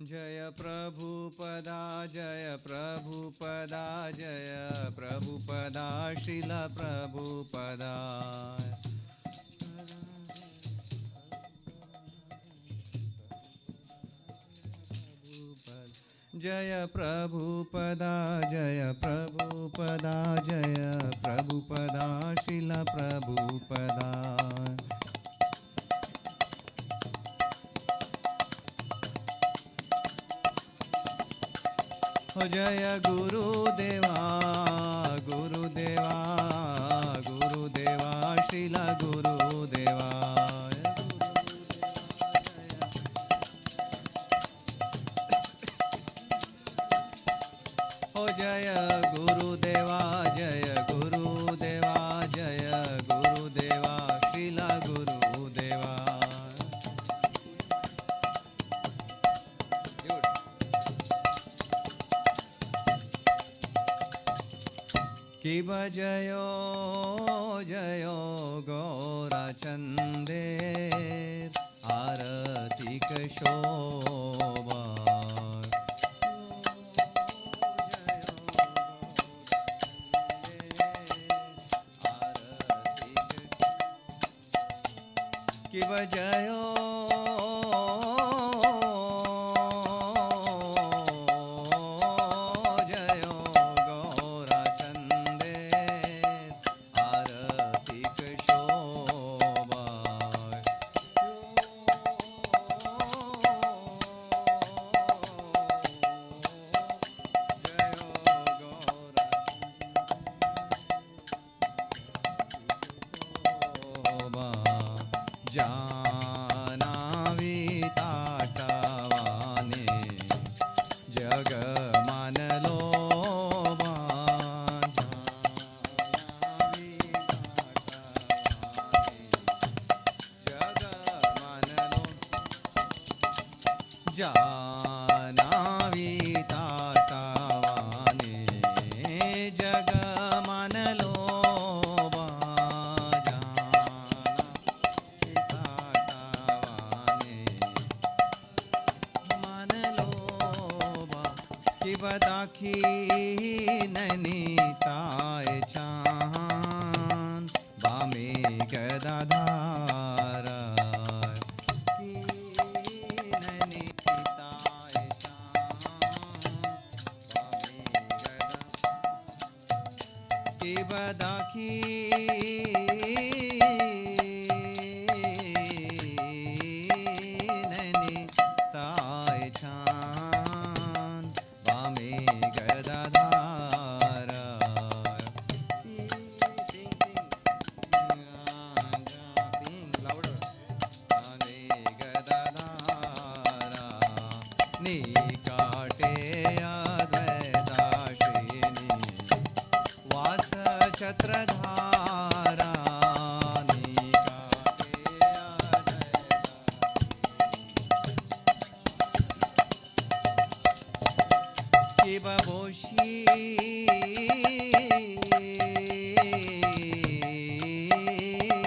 जय प्रभुपदा जय प्रभुपदा जय प्रभुपदा श्रील प्रभुपदा जय प्रभुपदा जय प्रभुपदा जय प्रभुपदा श्रील प्रभुपदा जय गुरुदेवा गुरुदेवा गुरुदेवा श्रील गुरुदेवा जय गुरुदेवा जय गुरुदेवा जय गुरुदेवा श्रील गुरुदेवा किब जयो जयो गौरचंदे आरती शोभा किब जयो जानावी ताटवाने जग मानलो जानावी ताटवाने जग मानलो दाखी नैनीताय चान बामे गदाधार की नैनीताय चान बामे गदाखी नैनीताय चान छत्रधारा किब बोशी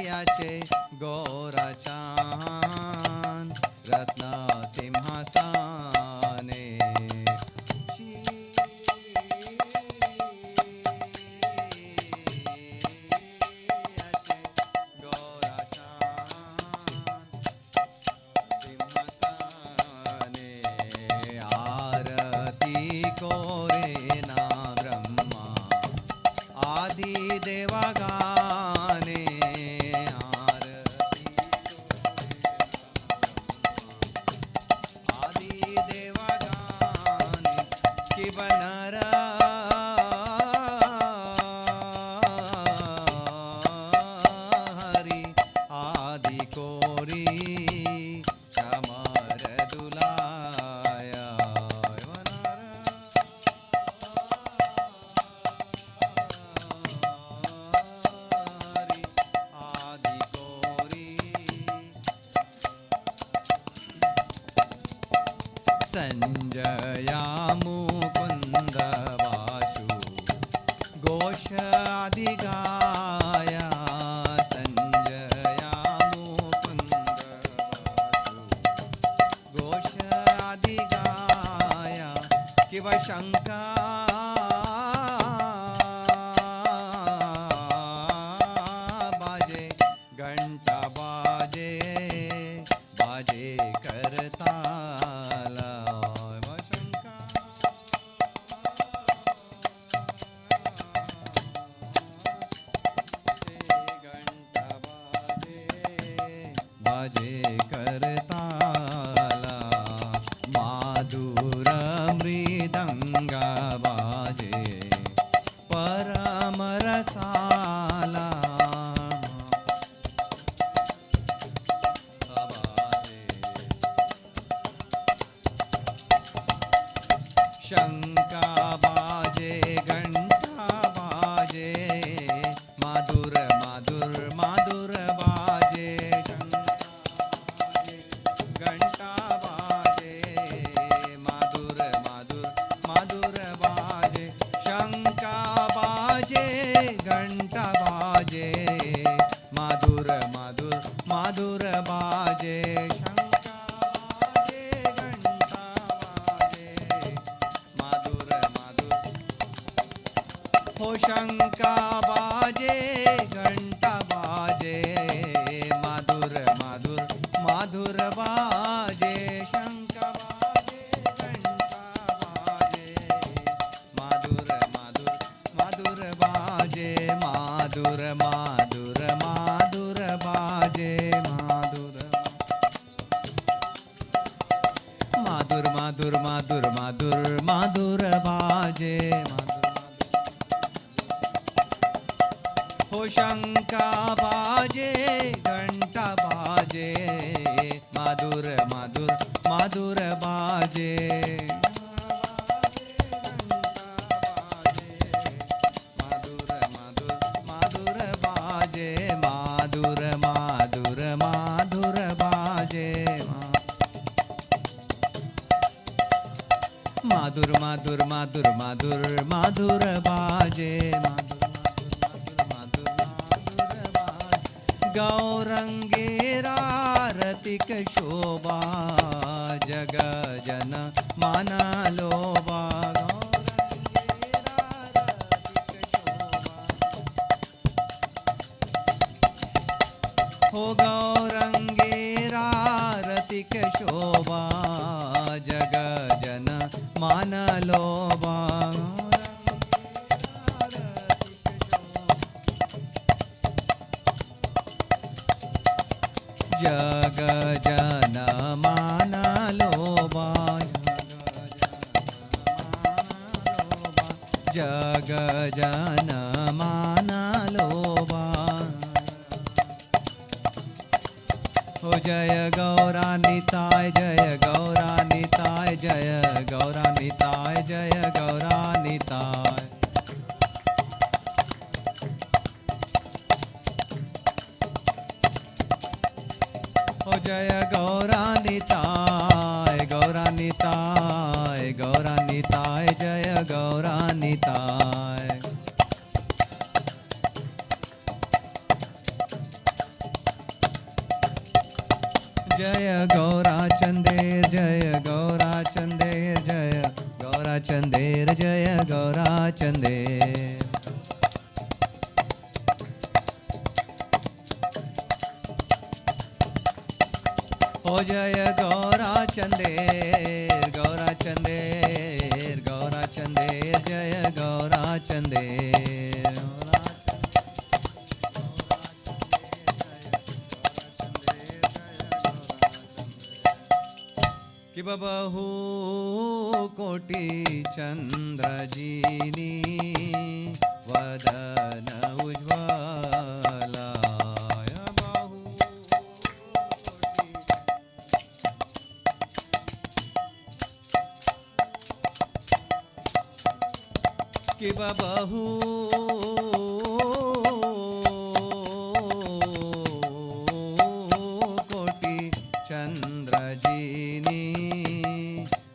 याचे गौरचान रत्न सिंहासने कोरे ना ब्रह्मा आदि देवगाने आदि देवगाने किब नर हरि आदि कोरी चमर दुलाया संजया मुकुंद किंवा शंका बाजे घंटा बाजे बाजे करताला शंका घंटा बाजे बाजे करताला माधुर मृदंगा बाजे परम रसाला शंका बाजे घंटा बाजे माधुर माधुर माधुर बाजे घंटा बाजे माधुर माधुर माधुर बाजे शंका बाजे घंटा बाजे माधुर माधुर माधुर बाजे शंका बाजे घंटा बाजे माधुर माधुर माधुर बाजे शंका बाजे घंटा बाजे माधुर माधुर माधुर बाजे माधुर माधुर माधुर बाजे माधुर माधुर माधुर माधुर माधुर माधुर बाजे हो शंका बाजे घंटा बाजे माधुर माधुर माधुर बाजे माधुर माधुर माधुर बाजे माधुर माधुर माधुर बाजे माधुर माधुर माधुर माधुर माधुर बाजे गौरंगेरारतिक शोभा जग जन माना लोभा हो गौरंगेरारतिक शोभा जग जन माना लोभा जग जन माना लोभा जग जन माना लोभा हो जय गौरानिताय जय गौरानिताय जय गौरानिताय जय गौरानिताय हो जय गौरानिताय गौरानिताय गौरानिताय जय गौरानिताय जय गौराचंदेर जय गौराचंदेर जय गौराचंदेर जय गौराचंदेर हो जय गौराचंदेर गौराचंदेर गौराचंदेर जय गौराचंदेर कि बहू कोटि चंद्र जीनी वदन उज्ज्वला कि बहू कोटि चंद्र जीनी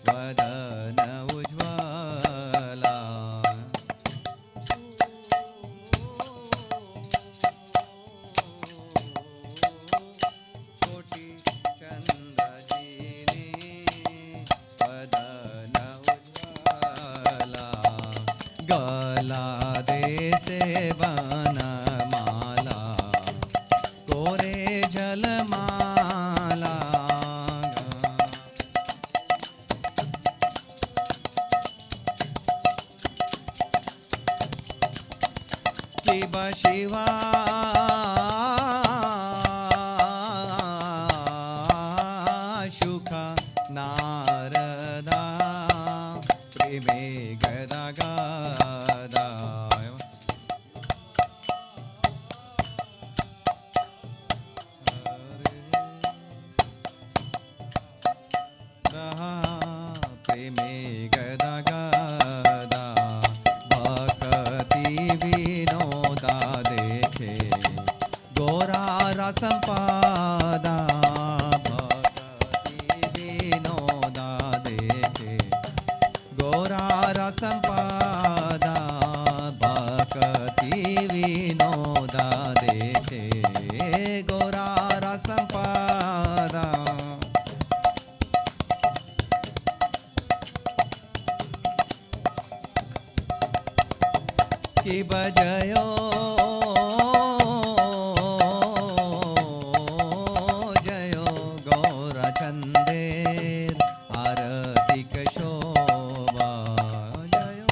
वदन उज्ज्वला कोटि चंद्र जीनी वदन उज्ज्वला शिव शिवा शुख नारदा प्रेमे गदा गदा प्रेमे गदा गदा भक्ति विनोदा देखे गौरा रसंपादा भक्ति विनोदा देखे गौरा रसंपादा भक्ति विनोदा देखे गौरा रसंपादा कि बजयो जयो गौरचंदेर आरती शोभा जयो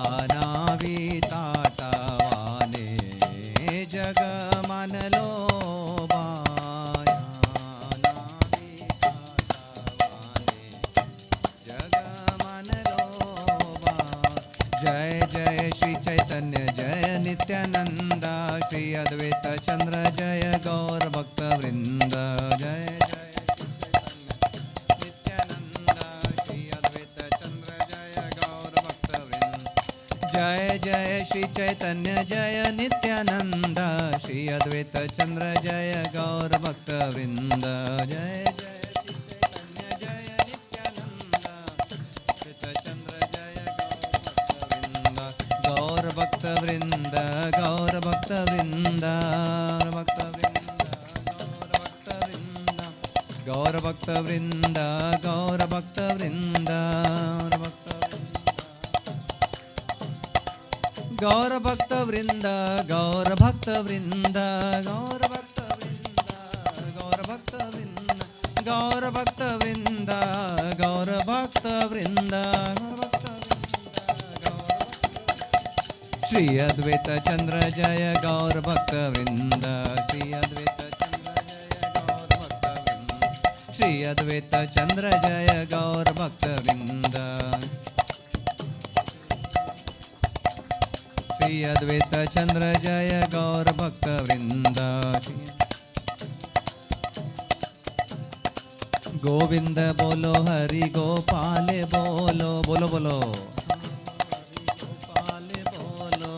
जानावी ताटवाने जग मनलो जग मनलो जय जय श्री चैतन्य जय नित्यानंद श्री अद्वैत चंद्र जय गौर भक्त वृंद जय जय नित्यानंद श्री अद्वैत चंद्र जय गौर भक्त वृंद जय जय श्री चैतन्य जय नित्यानंद श्री अद्वैत चंद्र जय गौर भक्त वृंद जय जय श्री चैतन्य जय नित्यानंद चंद्र जय गौर भक्त वृंद गौर भक्त वृंद भक्त वृंद गौर भक्त वृंद गौर भक्त वृंद गौर भक्त वृंद गौर भक्त वृंद गौर भक्त वृंद गौर भक्त वृंद गौर भक्त वृंद श्री अद्वैत चंद्र जय गौर भक्त वृंद श्री अद्वैत चंद्र जय गौर भक्त वृंद श्री अद्वैत चंद्र जय गौर भक्त वृंद श्री अद्वैत चंद्र जय गौर भक्त वृंद गोविंद बोलो हरि गोपाल बोलो बोलो बोलो गोपाल बोलो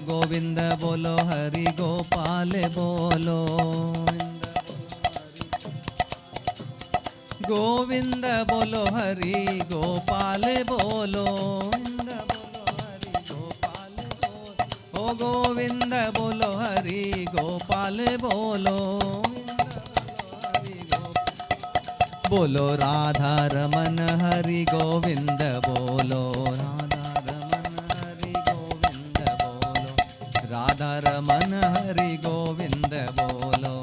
गोविंद बोलो हरि गोपाल बोलो गोविंद बोलो हरि गोपाल बोलो गोविंद बोलो हरि गोपाल बोलो बोलो राधा रमन हरि गोविंद बोलो राधा रमन हरि गोविंद बोलो राधा रमन हरि गोविंद बोलो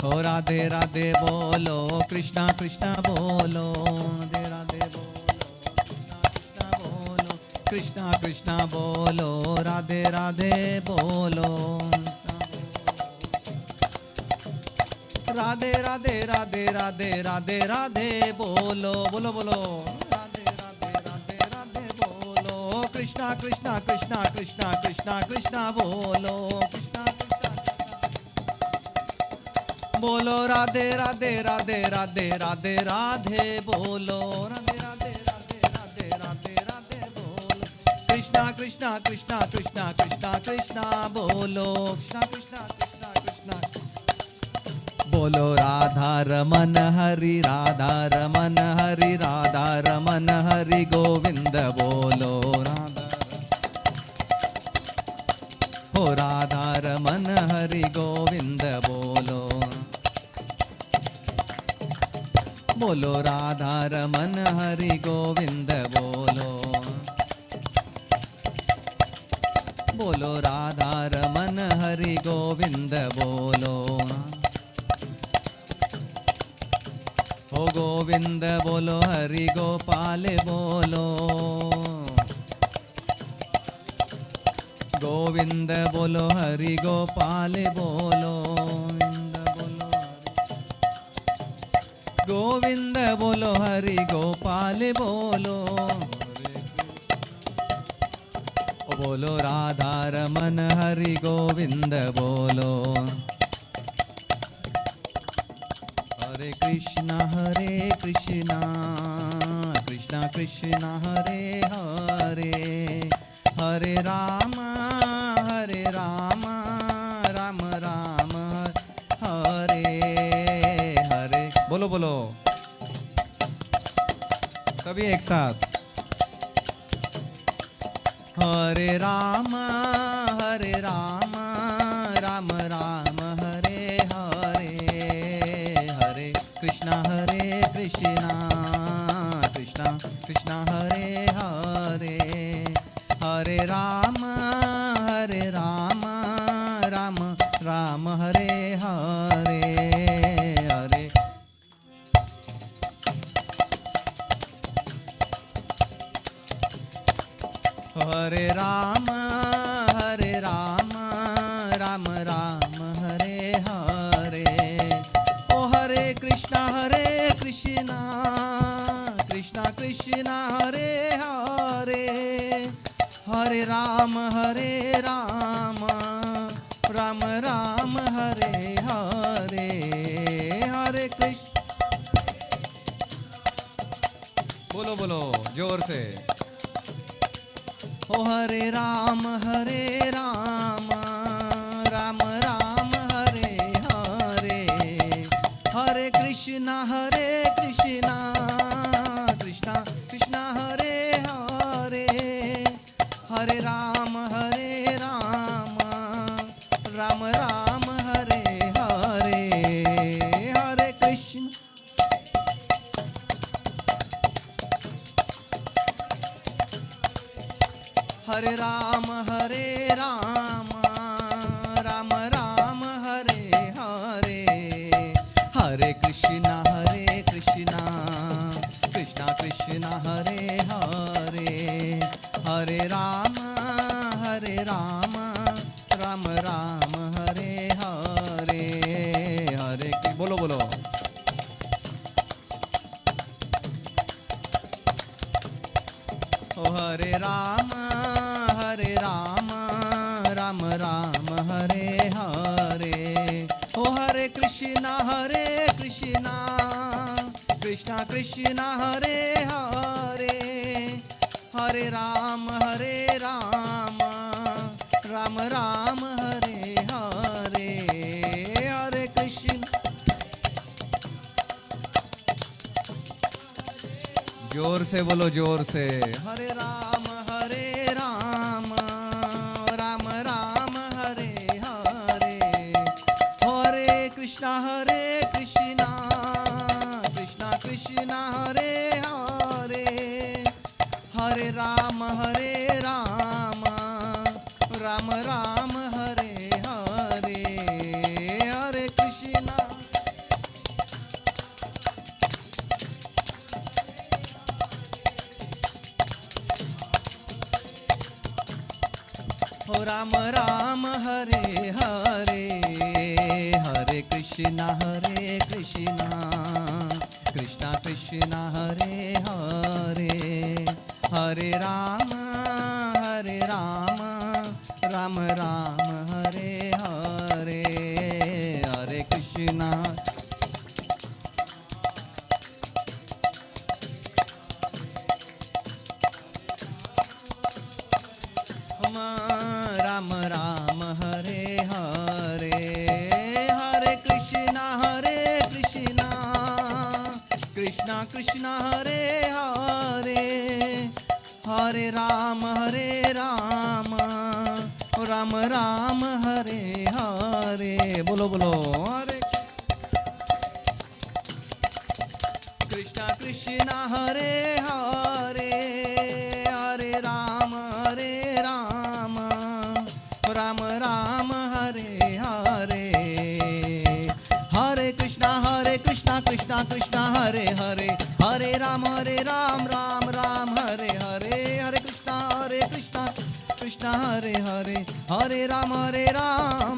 हो राधे राधे बोलो कृष्णा कृष्णा बोलो राधे राधे बोलो कृष्णा कृष्णा बोलो राधे राधे बोलो राधे राधे राधे राधे राधे राधे बोलो बोलो बोलो राधे राधे राधे राधे बोलो कृष्णा कृष्णा कृष्णा कृष्णा कृष्णा कृष्णा बोलो कृष्णा कृष्णा बोलो राधे राधे राधे राधे राधे राधे बोलो राधे राधे राधे राधे राधे राधे बोलो कृष्णा कृष्णा कृष्णा कृष्णा कृष्णा कृष्णा बोलो कृष्णा कृष्णा कृष्णा कृष्णा बोलो राधा रमन हरि राधा रमन हरि राधा रमन हरि गोविंद बोलो राधा हो राधा रमन हरि गोविंद बोलो बोलो राधा रमन हरि गोविंद बोलो बोलो राधा रमन हरि गोविंद बोलो, ओ गोविंद बोलो, हरि गोपाल बोलो, गोविंद बोलो, हरि गोपाल बोलो, गोविंद बोलो, हरि गोपाल बोलो, ओ बोलो राधा रमन हरि गोविंद बोलो, हरे कृष्णा कृष्णा कृष्णा हरे हरे, हरे राम राम राम हरे हरे। बोलो बोलो सभी एक साथ, हरे राम राम राम हरे हरे, हरे कृष्णा कृष्णा कृष्णा हरे हरे, हरे राम राम राम हरे हरे हरे। हरे राम राम राम हरे हरे, ओ हरे कृष्णा कृष्णा कृष्णा हरे हरे, हरे राम राम राम हरे हरे, हरे कृष्ण। बोलो बोलो जोर से, ओ हरे राम राम राम हरे हरे, हरे कृष्णा कृष्णा कृष्णा हरे हरे, हरे राम राम राम हरे हरे, हरे कृष्ण। हरे राम राम राम हरे हरे, हरे कृष्णा कृष्णा कृष्णा हरे हरे, हरे राम राम राम हरे हरे हरे। बोलो बोलो, ओ हरे राम राम राम हरे हरे, ओ हरे कृष्णा कृष्णा कृष्णा हरे हरे, हरे राम राम राम हरे हरे, हरे कृष्ण। जोर से बोलो, जोर से, हरे राम राम राम हरे हरे, हरे कृष्णा कृष्णा कृष्णा हरे हरे, हरे राम राम राम हरे हरे, हरे कृष्णा। हो राम राम हरे हरे, हरे कृष्णा कृष्णा कृष्णा हरे हरे, हरे राम राम राम हरे हरे, हरे कृष्णा। राम राम हरे हरे, हरे कृष्णा कृष्णा कृष्णा हरे हरे, हरे राम राम राम हरे हरे। बोलो बोलो, हरे कृष्णा कृष्णा हरे हरे, हरे Ram Ram Ram Hare Hare. Krishna Hare Hare Hare Ram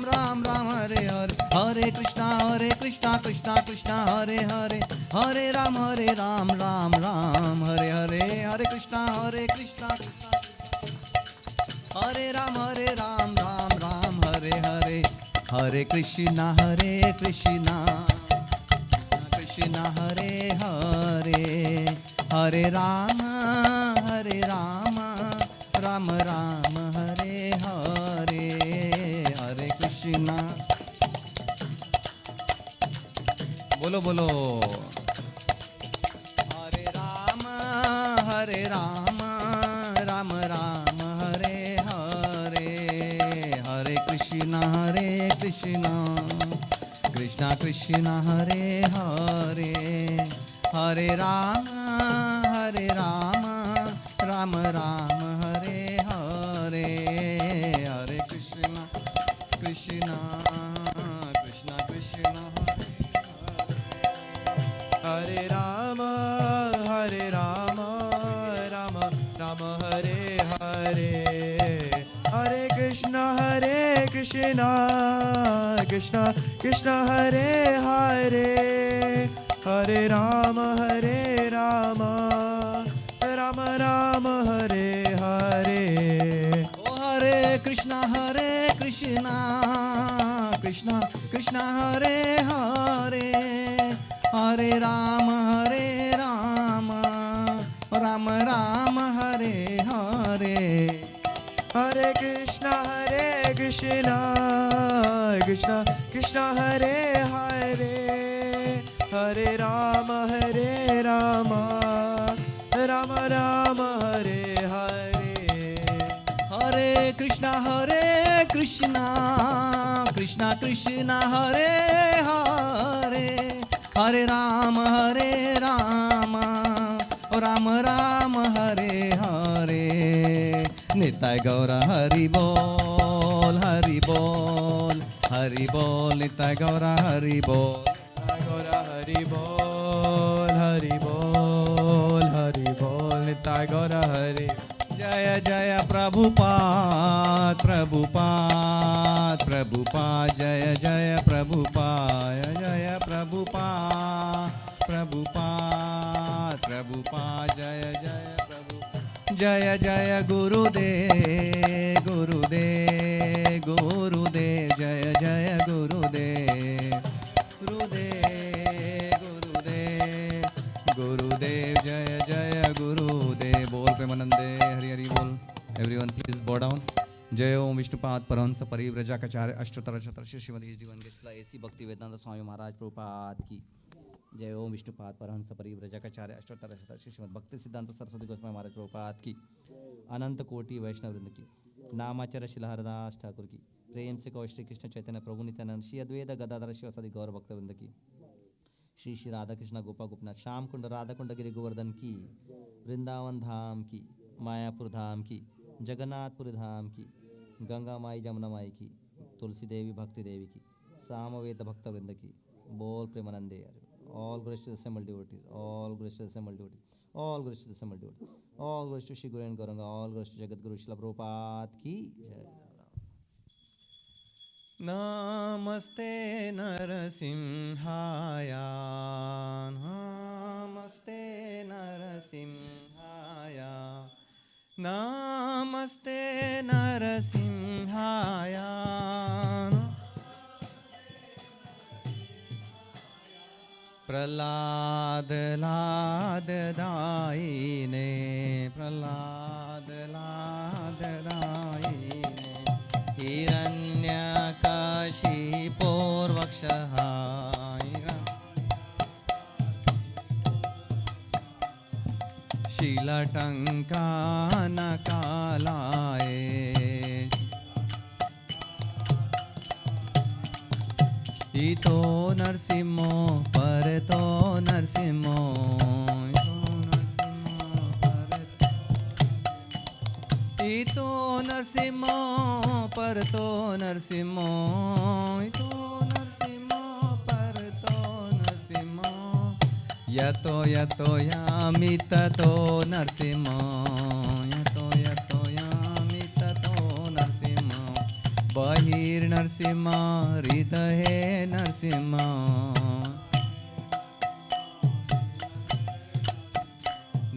Ram Ram Hare Hare Hare Krishna Krishna Krishna Hare Hare Hare Ram Ram Ram Hare Hare Hare Krishna Krishna Hare Ram Ram Hare Hare Hare Krishna Krishna Hare Hare Hare Rama Ram Ram Hare Hare Hare Krishna बोलो बोलो Hare Rama Ram Ram Hare Hare Hare Krishna Krishna Krishna Hare Hare Hare Rama Ram Ram Hare Hare Hare Krishna Krishna Krishna Hare Rama Rama Rama Hare Hare Hare Krishna Krishna Krishna Hare Hare Hare Rama Rama Hare Hare Oh Hare Krishna Krishna Krishna Hare Hare Hare Rama Rama Hare Hare Hare Krishna Krishna Hare Hare Hare Rama Rama Hare Hare Hare Krishna Krishna Krishna Hare Hare Hare Rama Rama Hare Hare Nitai Gaura Hari Bol Hari Bol Hari Bol Nitai Gaura Hari Bol Gaura Hari Bol Hari Bol Hari Bol Nitai Gaura Hari Jaya Jaya Prabhupada Prabhupada Prabhupada Jaya Jaya Prabhupada Jaya Prabhupada Prabhupada Prabhupada Jaya Jaya Prabhupada Jaya Jaya Gurudev Gurudev Gurudev Jaya Jaya Gurudev Gurudev Gurudev Gurudev Jaya Jaya Gurudev Bol Premanande Hari Hari Bol. Everyone please bow down. जय ओम विष्णुपाद परहंस परिव्रजाचार्य अष्टोत्तर शतक श्रीमती जीवन गेस्ला AC भक्ति वेदांत स्वामी महाराज प्रभुपाद की जय ओम विष्णुपाद परहंस परिव्रजाचार्य अष्टोत्तर शतक श्रीमद भक्ति सिद्धांत सरस्वती गोस्वामी महाराज प्रभुपाद की अनंत कोटि वैष्णव वृंद की नामाचार्य शिला हरदास ठाकुर की प्रेम से कौ श्री कृष्ण चैतन्य प्रभु नित्यानंद श्री अद्वैत गदाधर शिवसदि गौर भक्त वृंद की श्री श्री राधा कृष्ण गोपा गोपनाथ श्याम कुंड राधा कुंड गिरि गोवर्धन की वृंदावन धाम की मायापुर धाम की जगन्नाथपुर धाम की गंगा माई जमुना माई की तुलसी देवी भक्ति देवी की सामवेद भक्त वृंद की बोल प्रेमानंदे all glories to the assembled devotees, all glories to the assembled devotees, all glories to the assembled devotees, all glories to Shri Guru and Gauranga, all glories to Jagat Guru Srila Prabhupada ki jai. Namaste Narasimhaya, Namaste Narasimhaya, Namaste Narasimhaya. Prahlad लाद दायिने प्रहलाद लाद दायिने हिरण्यकशिपोर्वक्षः शीलटङ्कानकालाय इतो नरसिंहो परतो नरसिंहो इतो नरसिंहो परतो नरसिंहो इतो नरसिंहो परतो नरसिंहो यतो यतो यामि ततो नरसिंहो यतो यतो यामि ततो बहिर्नरसिंह हृदये नरसिंह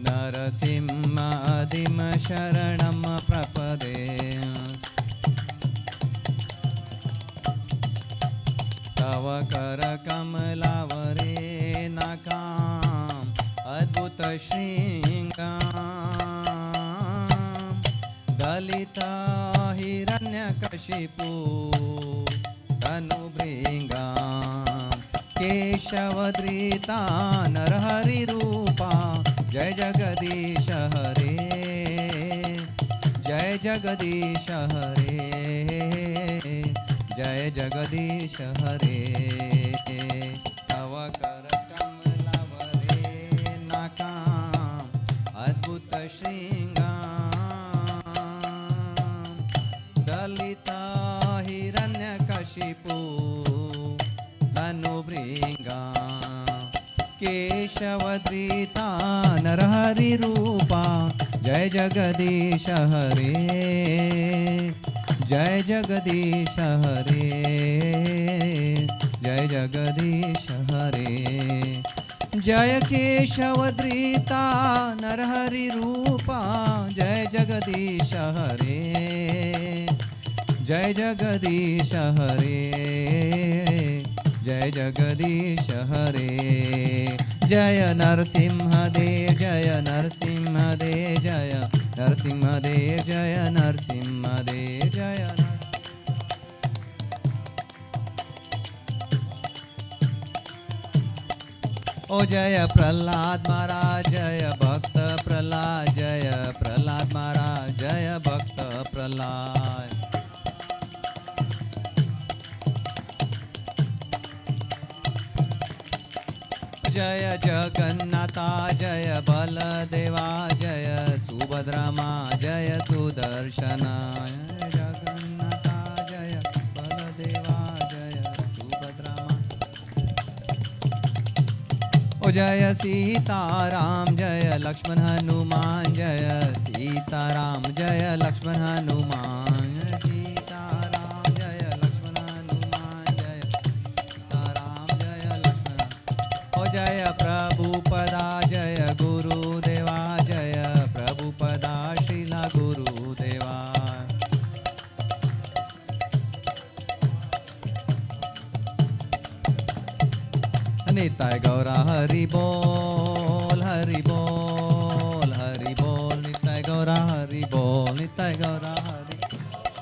नरसिंहादिम शरणं प्रपदे तव कर कमलावरे नाकाम अद्भुत श्रृंगाम दलित हिरण्यकशिपु तनुभृंगाम केशवधृता नरहरिरूपा जय जगदीश हरे जय जगदीश हरे जय जगदीश हरे तव कर कमलावरे नाकाम अद्भुत श्रृंगाम दलित हिरण्यकशिपु तनुभृंगाम केशवधृता नरहरिरूपा जय जगदीश हरे जय जगदीश हरे जय जगदीश हरे जय केशवधृता नरहरिरूपा जय जगदीश हरे जय जगदीश हरे जय जगदीश हरे जय नरसिंहदेव जय नरसिंहदेव जय नरसिंहदेव जय नरसिंहदेव जय ओ जय प्रहलाद महाराज जय भक्त प्रहलाद जय प्रहलाद महाराज जय भक्त प्रहलाद जय जगन्नाथा जय बलदेवा जय सुभद्रमा जय सुदर्शना जय जगन्नाथा जय बलदेवा जय सुभद्रमा ओ जय सीताराम जय लक्ष्मण हनुमान जय सीताराम जय लक्ष्मण हनुमान सीताराम जय लक्ष्मण हनुमान जय सीताराम जय लक्ष्मण ओ जय प्रभुपदा जय गुरुदेवा जय प्रभुपदा श्रीला गुरुदेवा निताय गौरा हरि बोल हरि बोल हरि बोल निताय गौरा हरि बोल निताय गौरा हरि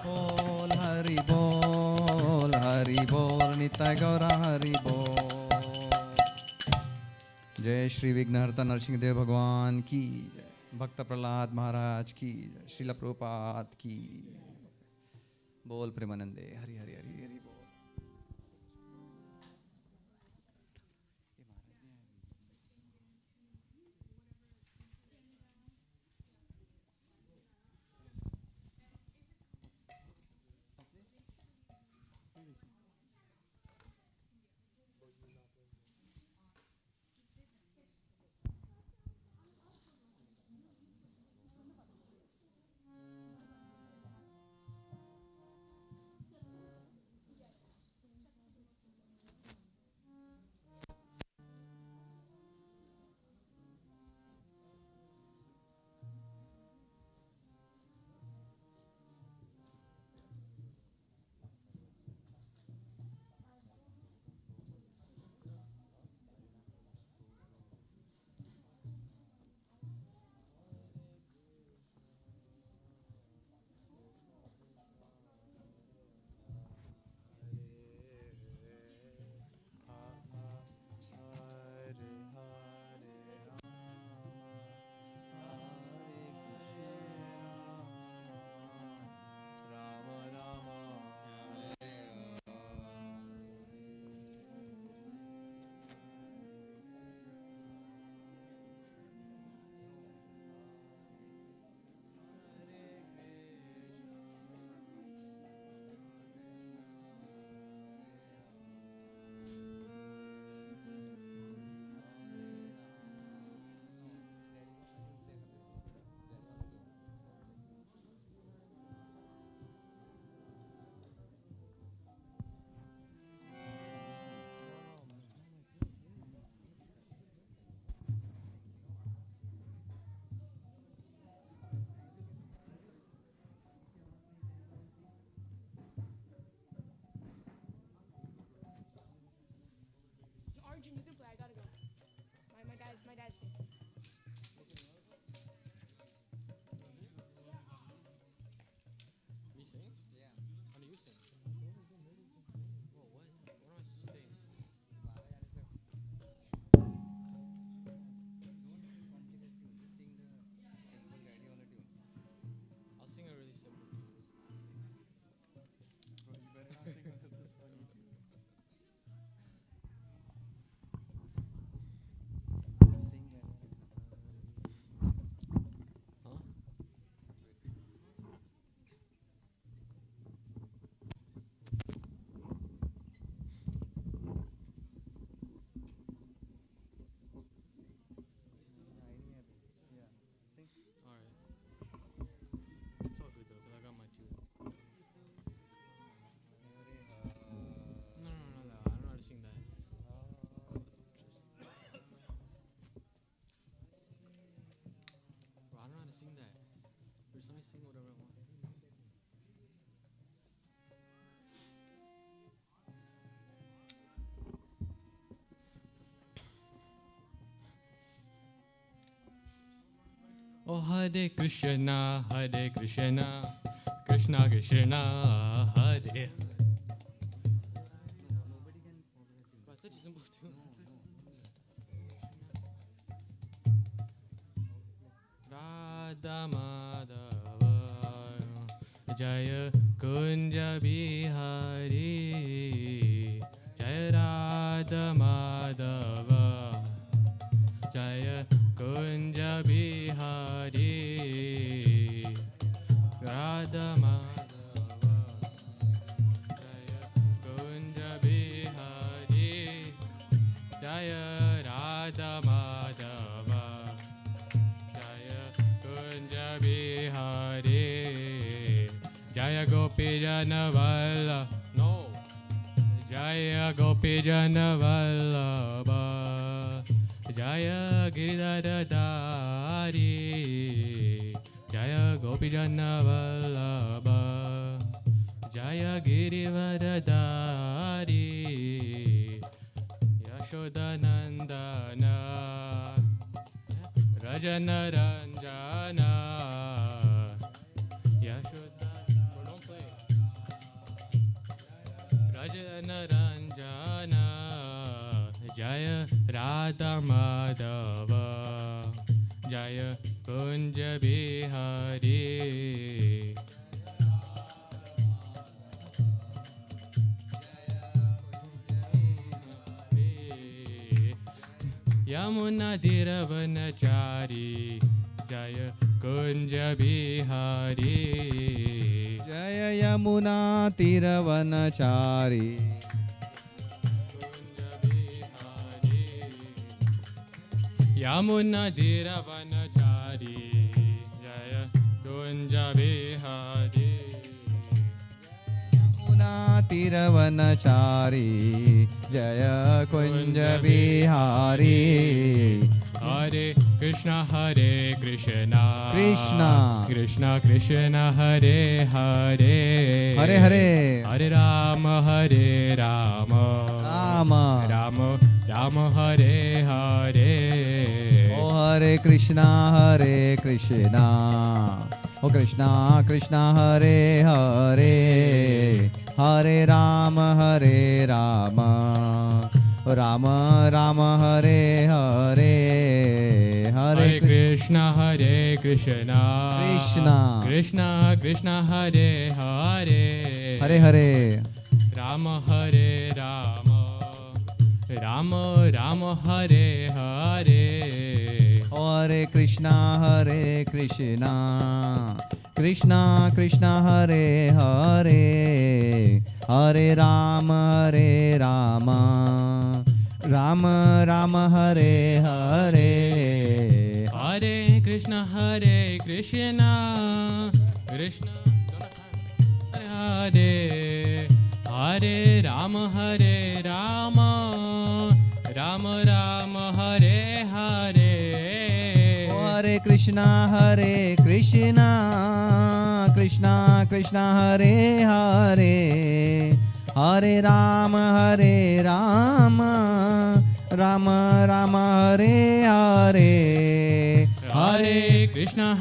बोल हरि बोल हरि बोल निताय गौरा हरि बोल। जय श्री विघ्नहर्ता नरसिंहदेव भगवान की जय भक्त प्रहलाद महाराज की जय श्रील प्रभुपाद की बोल प्रेमानंदे हरि हरि हरि हरि बोल। Oh Hare Krishna, Krishna Krishna, Hare. Radha Madhava, Jaya Kunja Bihari, Jaya Radha Madhava, Jaya Kunja Bihari, Radha Madhava, Jaya Kunja Bihari, Jaya Radha Madhava, Jaya Kunja Bihari, Jaya Gopi Janavalla, no, Jaya Gopi Janavallabha, Jaya Giridharadhari, Jaya Gopi Janavallabha, Jaya Girivardhari, Yashodanandana, Rajana Ranjana, Yashoda, don't play. Rajana Ranjana, Jaya Radha Madhava, Jaya Kunja Bihari, Yamuna Dhiravanachari, Jaya Kunja Bihari, Jaya Yamuna Tiravanachari, Yamuna Dhiravanachari, Jaya Kunja Bihari, Yamuna Tiravanachari, Jaya Kunja Bihari. Hare Krishna, Krishna Krishna Krishna, Hare Hare, Hare Hare, Hare Rama, Rama Rama, Hare Hare. Oh Hare Krishna, Oh Krishna Krishna, Hare Hare, Hare Rama, Rama Rama, Hare Hare, Hare Krishna, Krishna Krishna, Hare Hare, Hare Hare, Rama Hare Rama, Rama Hare Hare. Hare Krishna, Krishna Krishna, Hare Hare, Hare Rama, Rama Rama, Hare Hare. Hare Krishna, Krishna Hare Hare, Hare Rama, Rama Rama, Hare Hare. Hare Krishna, Krishna Krishna, Hare Hare, Hare Rama, Rama Rama, Hare Hare. Hare Krishna,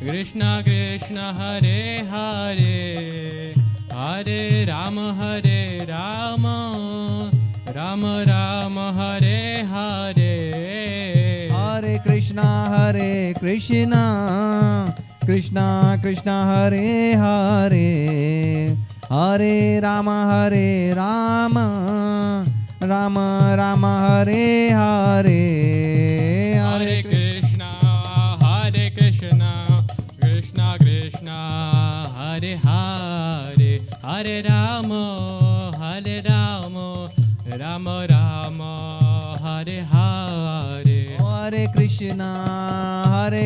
Krishna Krishna, Hare Hare, Hare Rama, Rama Rama, Hare Hare. Hare Krishna, Krishna Krishna, Hare Hare, Hare Rama, Rama Rama, Hare Hare. Hare Krishna, Krishna Krishna, Hare Hare, Hare Rama, Rama Rama, Hare Hare. Hare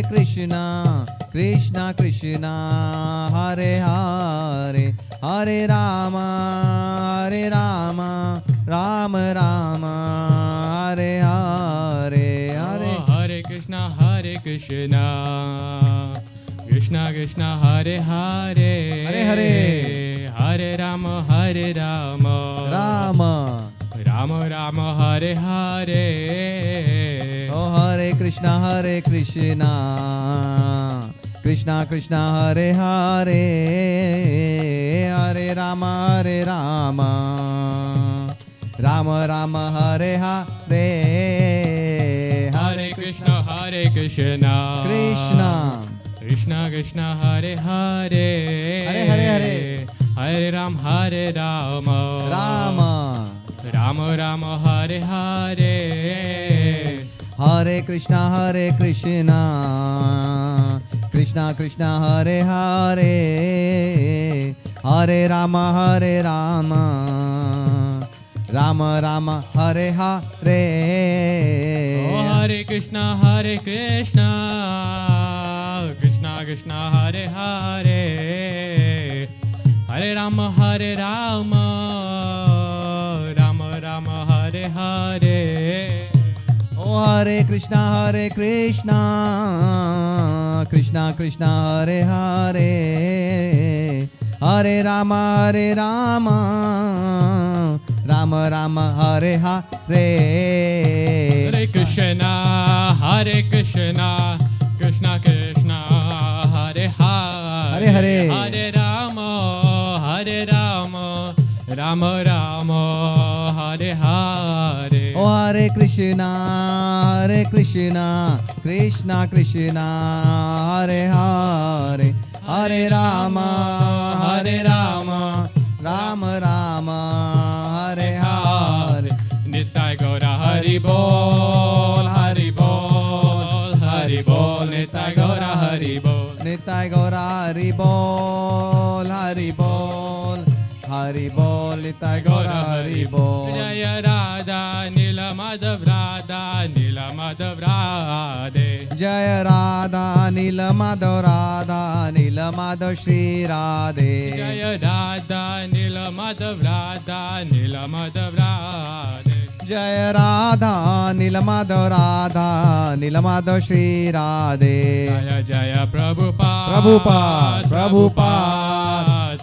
Krishna, Krishna Krishna, Hare Hare, Hare Rama, Rama Rama, Hare Hare. Hare Krishna, Krishna, Krishna Krishna Hare Hare, Hare Hare, Hare Rama Hare Rama, Rama, Rama Rama Hare Hare. Oh Hare Krishna, Krishna Krishna Hare Hare, Hare Rama, Rama Rama Hare Hare. Hare Krishna, Krishna Krishna Krishna Hare Hare, Hare Hare Hare, Hare Rama, Rama, Rama Rama Hare Hare. Hare Krishna, Krishna Krishna Hare Hare, Hare Rama, Rama Rama Hare Hare. Oh Hare Krishna, Krishna Krishna Hare Hare, Hare Rama, Rama Rama Hare Hare. Oh Hare Krishna, Krishna Krishna Hare Hare, Hare Rama, Rama Rama Hare Hare. Hare Krishna, Krishna Krishna Hare Hare, Hare Hare, Hare Rama, Rama Rama Hare Hare. Oh Hare Krishna, Krishna Krishna Hare Hare, Hare Rama, Rama Rama Hare Hare. Nitai Gaura Hari Bol, Hari Bol, Hari Bol, Nitai Gaura Hari Bol, Nitai Gaura Hari Bol, Hari Bol, Hari Bol, Nitai Gaura Hari Bol. Jaya Radha Nila Madhav Radha Nila Madhav Radhe, Jaya Radha Nila Madhav Shri Radhe. Jaya Radha Nila Madhav Radha Nila Madhav Radhe, Jaya Radha Nila Madhav Shri Radhe. Jaya Jaya Prabhupada,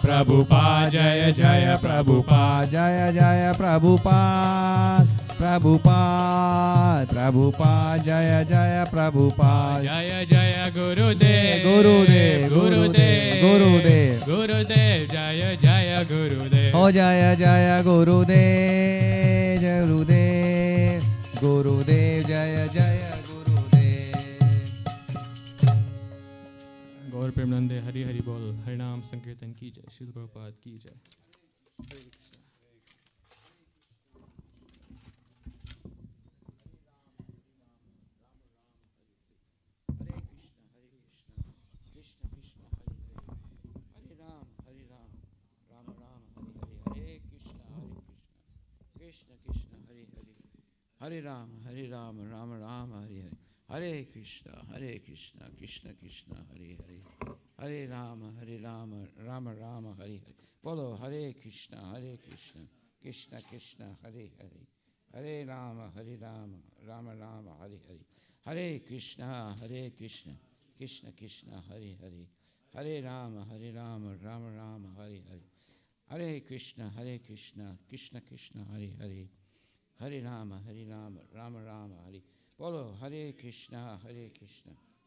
Prabhupada, Jaya Jaya Prabhupada, Jaya Jaya Prabhupada, Jaya Jaya Prabhupada. Jaya Jaya Gurudev, Gurudev, Jaya Jaya Gurudev. Oh Jaya Jaya Gurudev, Jaya Jaya Gurudev. गौर प्रेमानंदे हरि हरि बोल, हरि नाम संकीर्तन की जय, श्रील प्रभुपाद की जय. Hare Ram, Hare Ram, Rama Rama, Hare Hare. Hare Krishna, Krishna Krishna, Hare Hare. Hare Rama, Rama Rama, Hare Hare. Bolo Hare Krishna, Krishna Krishna, Hare Hare. Hare Rama, Rama Rama, Hare Hare. Hare Krishna, Krishna Krishna, Hare Hare. Hare Rama, Rama Rama, Hare Hare. Hare Krishna, Krishna Krishna, Hare Hare. Hare Rama, Rama Rama, Hare. Bolo Hare Krishna,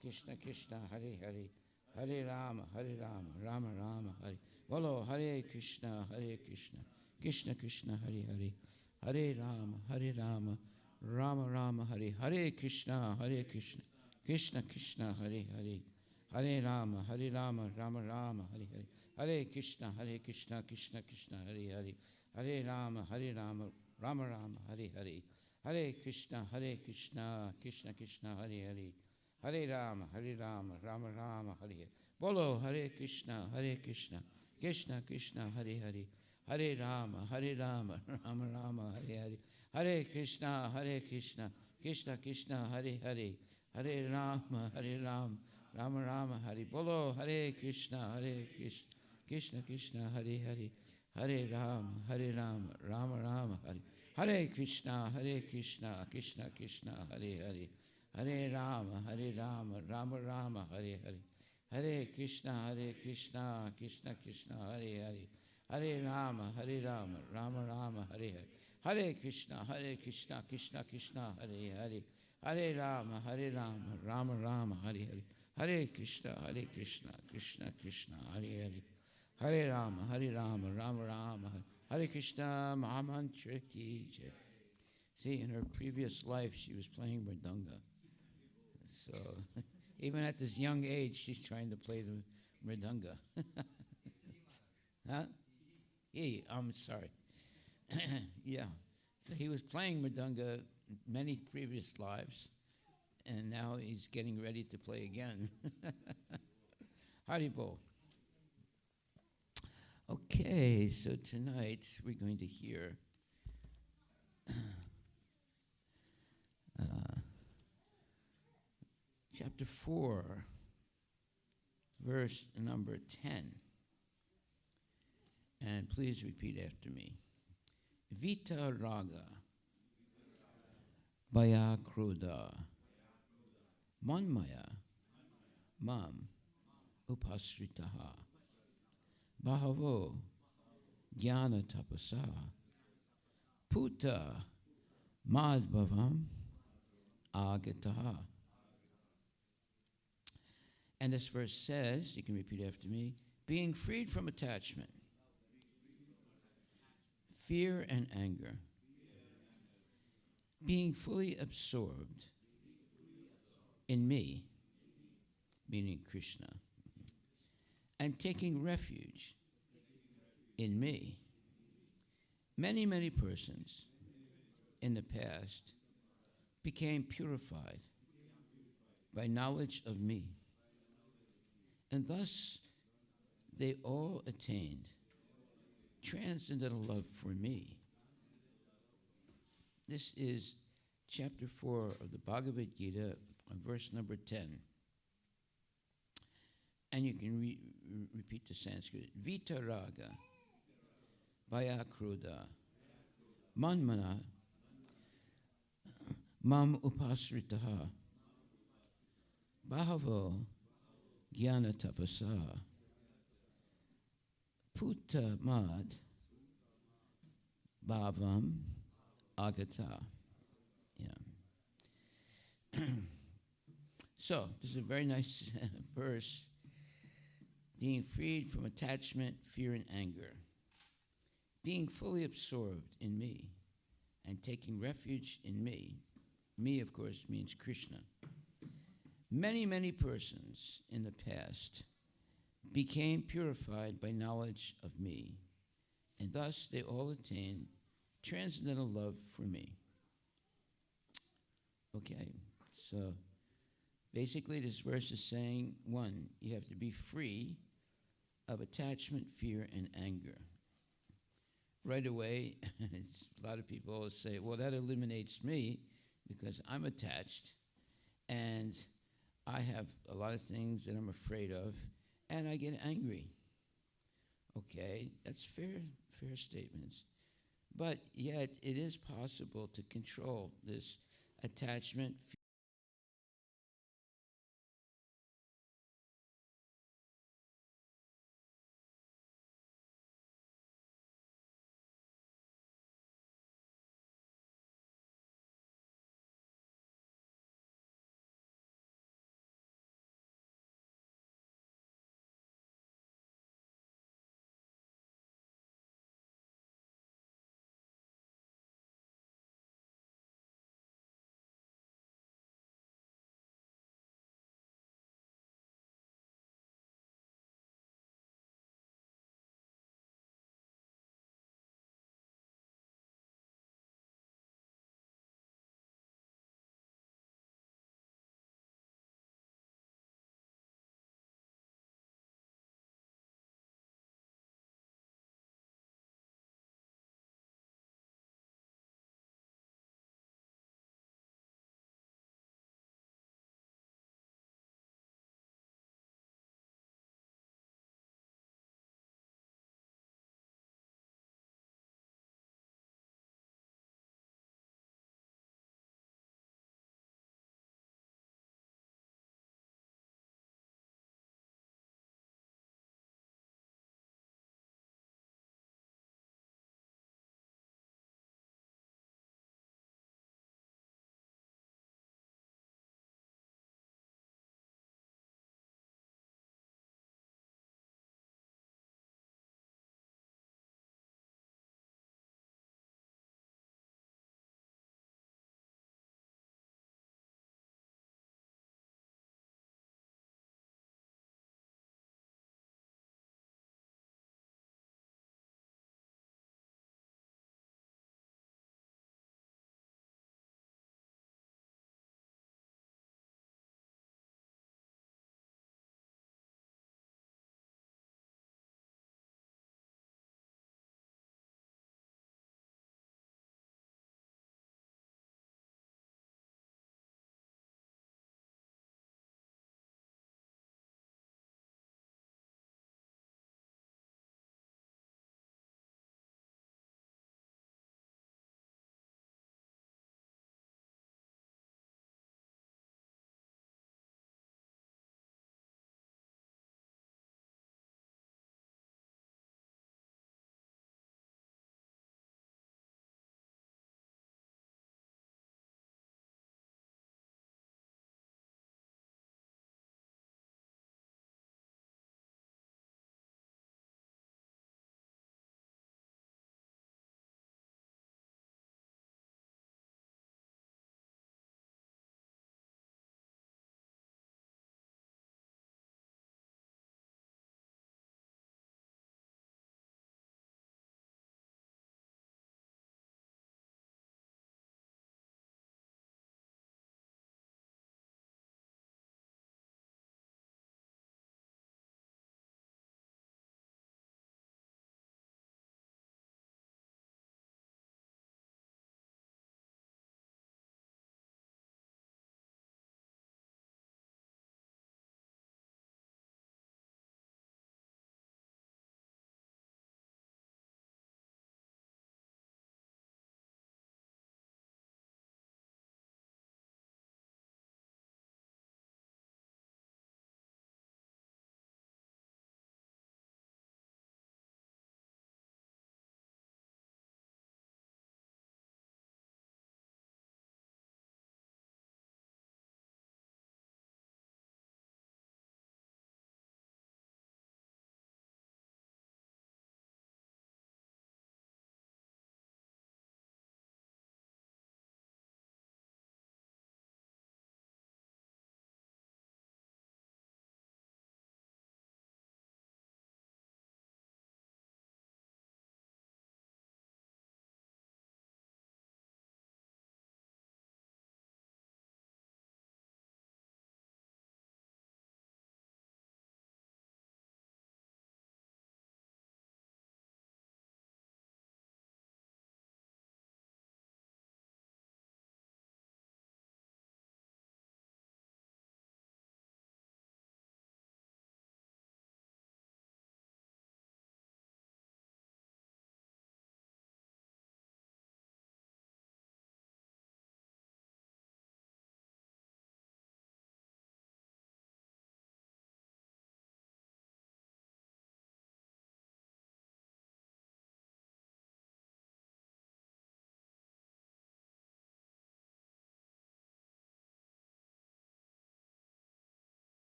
Krishna Krishna, Hare Hare. Hare Rama, Rama Rama, Hare. Bolo Hare Krishna, Krishna Krishna, Hare Hare. Hare Rama, Rama Rama, Hare. Hare Krishna, Krishna Krishna, Hare Hare. Hare Rama, Rama Rama, Hare Hare. Hare Krishna, Krishna Krishna, Hare Hare. Hare Rama, Rama Rama, Hare Hare. Hare Krishna, Krishna Krishna, Hare Hare. Hare Rama, Rama Rama, Hare Hare. Bolo Hare Krishna, Krishna Krishna, Hare Hare. Hare Rama, Rama Rama, Hare Hare. Hare Krishna, Krishna Krishna, Hare Hare. Hare Rama, Rama Rama, Hare. Bolo Hare Krishna, Krishna Krishna, Hare Hare. Hare Rama, Rama Rama, Hare. Hare Krishna, Krishna Krishna, Hare Hare. Hare Rama, Rama Rama, Hare Hare. Hare Krishna, Krishna Krishna, Hare Hare. Hare Rama, Rama Rama, Hare Hare. Hare Krishna, Krishna Krishna, Hare Hare. Hare Rama, Rama Rama, Hare Hare. Hare Krishna, Krishna Krishna, Hare Hare. Hare Rama, Rama Rama, Hare Krishna, Mahamantra ki jai. See, in her previous life, she was playing mridanga. So, even at this young age, she's trying to play the mridanga. Huh? I'm sorry. Yeah. So he was playing mridanga many previous lives, and now he's getting ready to play again. Haribol. Okay, so tonight we're going to hear chapter 4, verse number 10. And please repeat after me. Vita raga, baya kruda, manmaya, mam, upasritaha, bahavo, jnana tapasa, puta, madbhavam, agataha. And this verse says, you can repeat after me, being freed from attachment, fear and anger, being fully absorbed in me, meaning Krishna, and taking refuge in me. Many, many persons in the past became purified by knowledge of me, and thus they all attained transcendental love for me. This is chapter 4 of the Bhagavad Gita, verse number 10. And you can repeat the Sanskrit. Vitaraga, Vayakruda, Manmana, Mam Upasritaha, Bahavo, Jnana Tapasa, Puta Mad, Bhavam, Agata. Yeah. So, this is a very nice verse. Being freed from attachment, fear, and anger. Being fully absorbed in me and taking refuge in me. Me, of course, means Krishna. Many, many persons in the past became purified by knowledge of me, and thus they all attained transcendental love for me. Okay, so basically this verse is saying, one, you have to be free of attachment, fear, and anger. Right away, a lot of people always say, well, that eliminates me because I'm attached and I have a lot of things that I'm afraid of and I get angry. Okay, that's fair statements. But yet it is possible to control this attachment,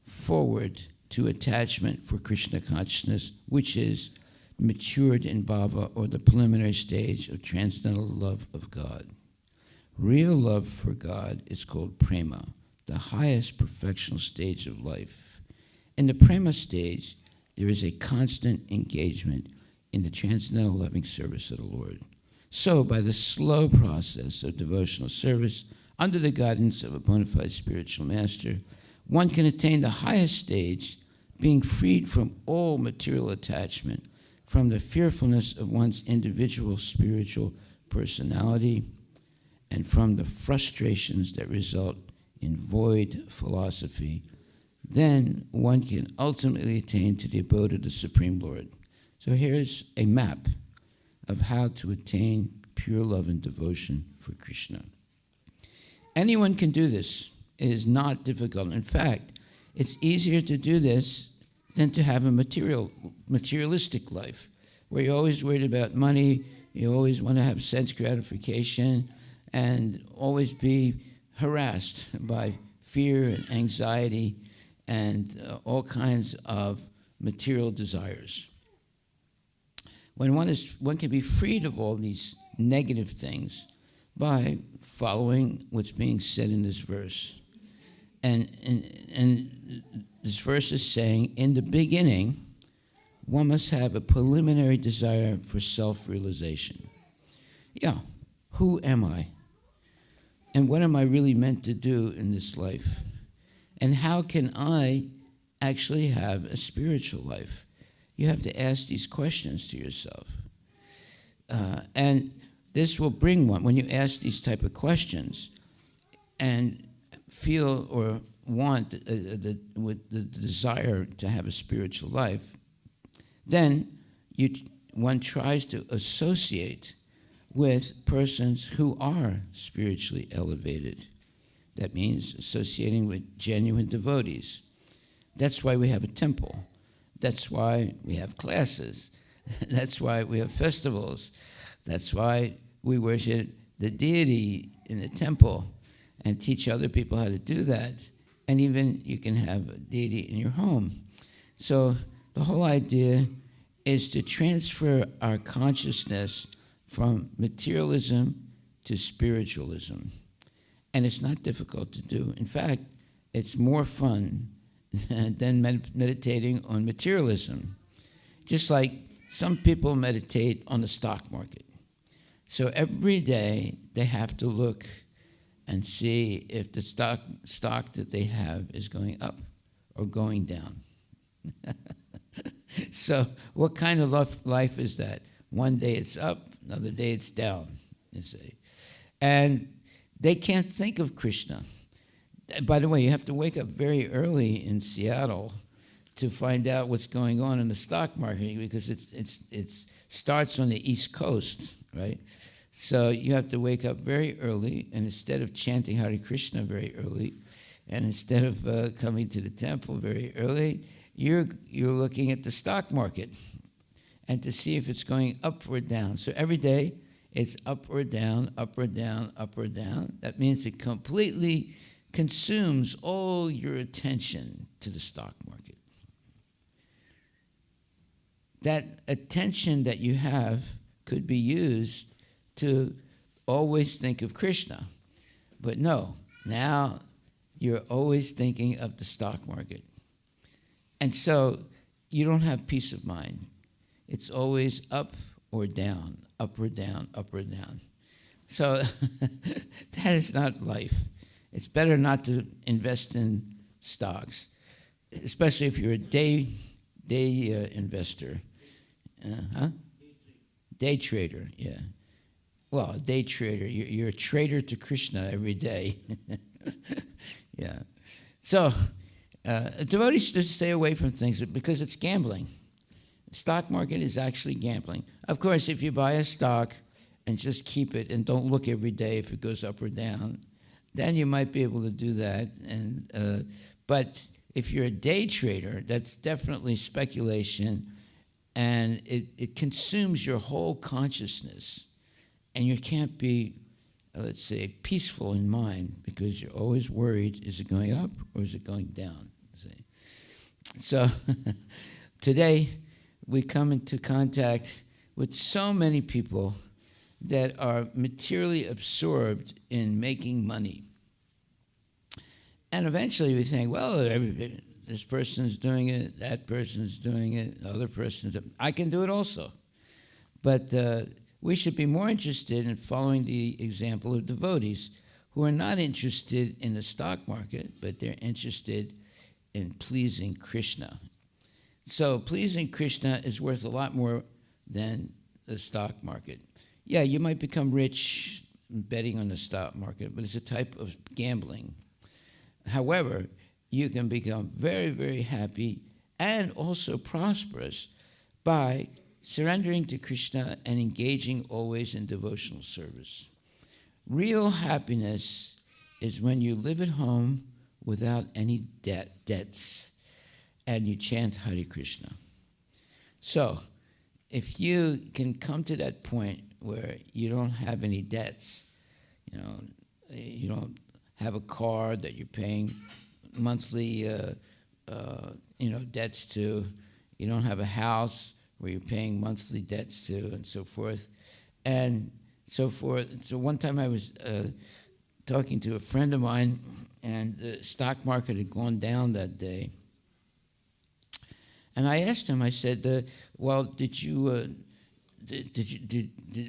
forward to attachment for Krishna consciousness, which is matured in bhava, or the preliminary stage of transcendental love of God. Real love for God is called prema, the highest perfectional stage of life. In the prema stage, there is a constant engagement in the transcendental loving service of the Lord. So, by the slow process of devotional service, under the guidance of a bona fide spiritual master, one can attain the highest stage, being freed from all material attachment, from the fearfulness of one's individual spiritual personality, and from the frustrations that result in void philosophy. Then one can ultimately attain to the abode of the Supreme Lord. So here's a map of how to attain pure love and devotion for Krishna. Anyone can do this. It is not difficult. In fact, it's easier to do this than to have a materialistic life, where you're always worried about money, you always want to have sense gratification, and always be harassed by fear and anxiety and all kinds of material desires. When one can be freed of all these negative things by following what's being said in this verse. And this verse is saying, in the beginning, one must have a preliminary desire for self-realization. Yeah, who am I? And what am I really meant to do in this life? And how can I actually have a spiritual life? You have to ask these questions to yourself. And this will bring one, when you ask these type of questions and feel or want with the desire to have a spiritual life, then one tries to associate with persons who are spiritually elevated. That means associating with genuine devotees. That's why we have a temple. That's why we have classes. That's why we have festivals. That's why we worship the deity in the temple and teach other people how to do that. And even you can have a deity in your home. So the whole idea is to transfer our consciousness from materialism to spiritualism. And it's not difficult to do. In fact, it's more fun than meditating on materialism. Just like some people meditate on the stock market. So every day they have to look and see if the stock that they have is going up or going down. So what kind of life is that? One day it's up, another day it's down, you see. And they can't think of Krishna. By the way, you have to wake up very early in Seattle to find out what's going on in the stock market, because it starts on the East Coast, right? So you have to wake up very early, and instead of chanting Hare Krishna very early, and instead of coming to the temple very early, you're looking at the stock market and to see if it's going up or down. So every day it's up or down, up or down, up or down. That means it completely consumes all your attention to the stock market. That attention that you have could be used to always think of Krishna. But no, now you're always thinking of the stock market. And so you don't have peace of mind. It's always up or down, up or down, up or down. So that is not life. It's better not to invest in stocks, especially if you're a day investor. Day trader, yeah. Well, a day trader. You're a trader to Krishna every day. Yeah. So devotees should stay away from things because it's gambling. The stock market is actually gambling. Of course, if you buy a stock and just keep it and don't look every day if it goes up or down, then you might be able to do that. But if you're a day trader, that's definitely speculation, and it consumes your whole consciousness. And you can't be, let's say, peaceful in mind, because you're always worried, is it going up or is it going down? So today we come into contact with so many people that are materially absorbed in making money. And eventually we think, well, this person's doing it, that person's doing it, the other person's, I can do it also. But we should be more interested in following the example of devotees who are not interested in the stock market, but they're interested in pleasing Krishna. So pleasing Krishna is worth a lot more than the stock market. Yeah, you might become rich betting on the stock market, but it's a type of gambling. However, you can become very, very happy and also prosperous by surrendering to Krishna and engaging always in devotional service. Real happiness is when you live at home without any debts and you chant Hare Krishna. So, if you can come to that point where you don't have any debts, you don't have a car that you're paying monthly, debts to, you don't have a house where you're paying monthly debts to, and so forth, and so forth. So one time I was talking to a friend of mine, and the stock market had gone down that day. And I asked him, I said, well,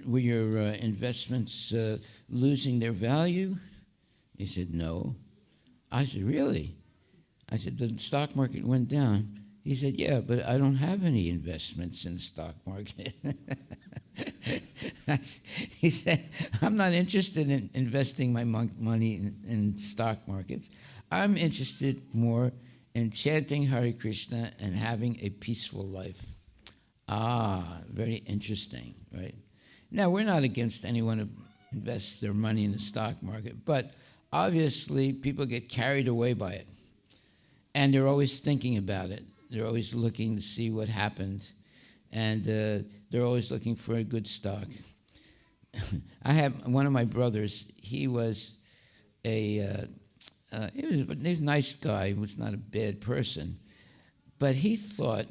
were your investments losing their value? He said, no. I said, really? I said, the stock market went down. He said, yeah, but I don't have any investments in the stock market. He said, I'm not interested in investing my money in stock markets. I'm interested more in chanting Hare Krishna and having a peaceful life. Ah, very interesting, right? Now, we're not against anyone who invests their money in the stock market, but obviously people get carried away by it. And they're always thinking about it. They're always looking to see what happened. And they're always looking for a good stock. I have one of my brothers, he was he was a nice guy. He was not a bad person. But he thought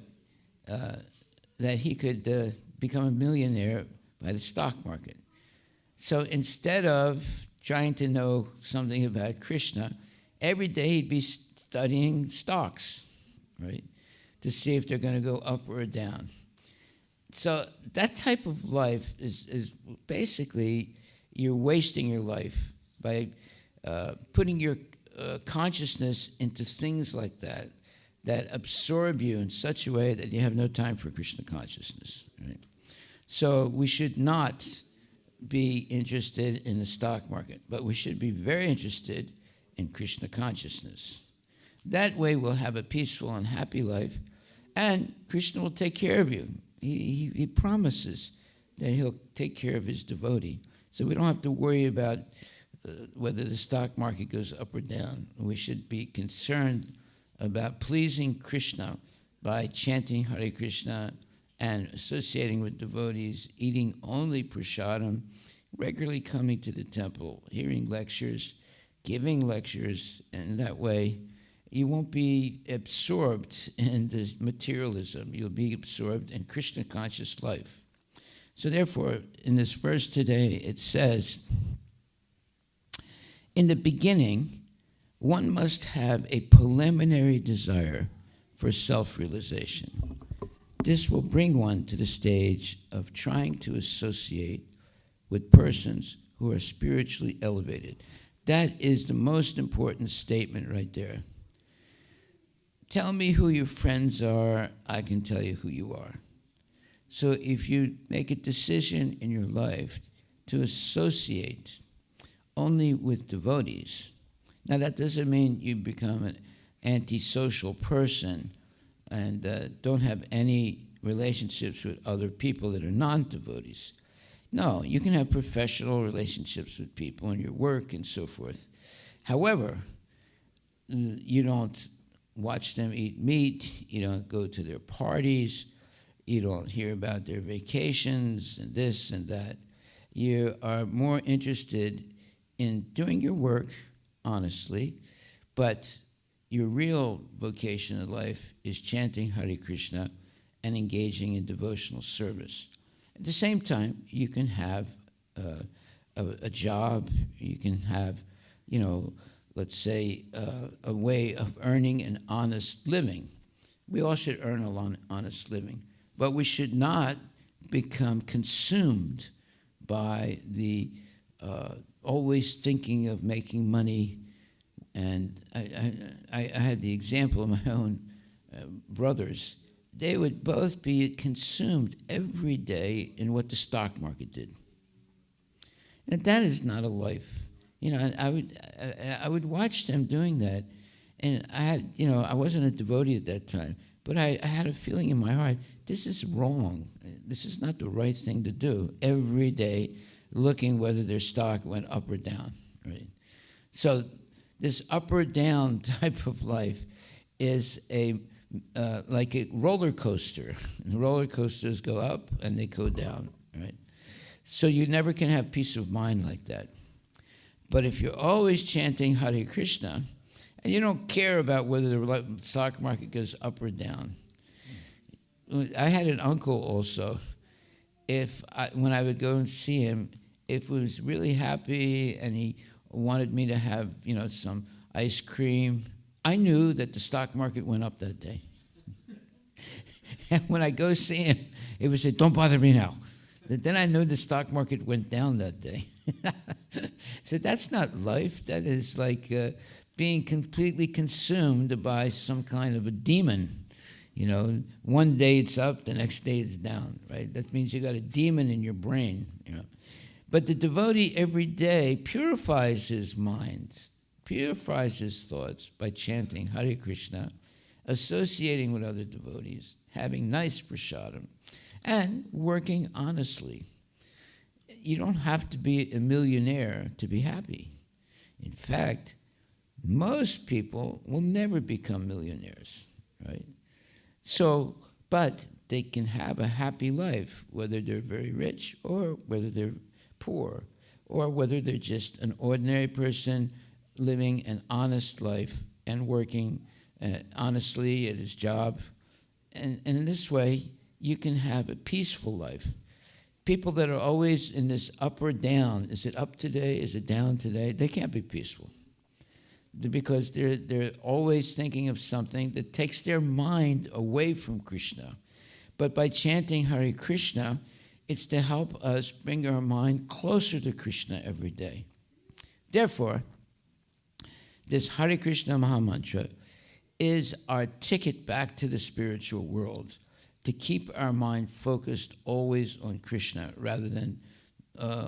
that he could become a millionaire by the stock market. So instead of trying to know something about Krishna, every day he'd be studying stocks, right, to see if they're going to go up or down. So that type of life is basically you're wasting your life by putting your consciousness into things like that absorb you in such a way that you have no time for Krishna consciousness. Right? So we should not be interested in the stock market, but we should be very interested in Krishna consciousness. That way we'll have a peaceful and happy life, and Krishna will take care of you. He promises that he'll take care of his devotee. So we don't have to worry about whether the stock market goes up or down. We should be concerned about pleasing Krishna by chanting Hare Krishna and associating with devotees, eating only prasadam, regularly coming to the temple, hearing lectures, giving lectures, and that way you won't be absorbed in this materialism. You'll be absorbed in Krishna conscious life. So therefore, in this verse today, it says, in the beginning, one must have a preliminary desire for self-realization. This will bring one to the stage of trying to associate with persons who are spiritually elevated. That is the most important statement right there. Tell me who your friends are, I can tell you who you are. So if you make a decision in your life to associate only with devotees, now that doesn't mean you become an antisocial person and don't have any relationships with other people that are non-devotees. No, you can have professional relationships with people in your work and so forth. However, you don't watch them eat meat, you don't go to their parties, you don't hear about their vacations and this and that. You are more interested in doing your work honestly, but your real vocation in life is chanting Hare Krishna and engaging in devotional service. At the same time, you can have a job, you can have, let's say, a way of earning an honest living. We all should earn an honest living, but we should not become consumed by the always thinking of making money. And I had the example of my own brothers. They would both be consumed every day in what the stock market did. And that is not a life. I would watch them doing that, and I wasn't a devotee at that time, but I had a feeling in my heart, this is wrong. This is not the right thing to do. Every day, looking whether their stock went up or down, right? So this up or down type of life is like a roller coaster. And roller coasters go up and they go down, right? So you never can have peace of mind like that. But if you're always chanting Hare Krishna, and you don't care about whether the stock market goes up or down. I had an uncle also. When I would go and see him, if he was really happy and he wanted me to have, some ice cream, I knew that the stock market went up that day. And when I go see him, he would say, "Don't bother me now." Then I knew the stock market went down that day. So that's not life. That is like being completely consumed by some kind of a demon. One day it's up, the next day it's down, right? That means you got a demon in your brain, But the devotee every day purifies his mind, purifies his thoughts by chanting Hare Krishna, associating with other devotees, having nice prasadam, and working honestly. You don't have to be a millionaire to be happy. In fact, most people will never become millionaires, right? So, but they can have a happy life, whether they're very rich or whether they're poor, or whether they're just an ordinary person living an honest life and working honestly at his job. And in this way, you can have a peaceful life. People that are always in this up or down, is it up today, is it down today, they can't be peaceful. Because they're always thinking of something that takes their mind away from Krishna. But by chanting Hare Krishna, it's to help us bring our mind closer to Krishna every day. Therefore, this Hare Krishna Mahamantra is our ticket back to the spiritual world, to keep our mind focused always on Krishna rather than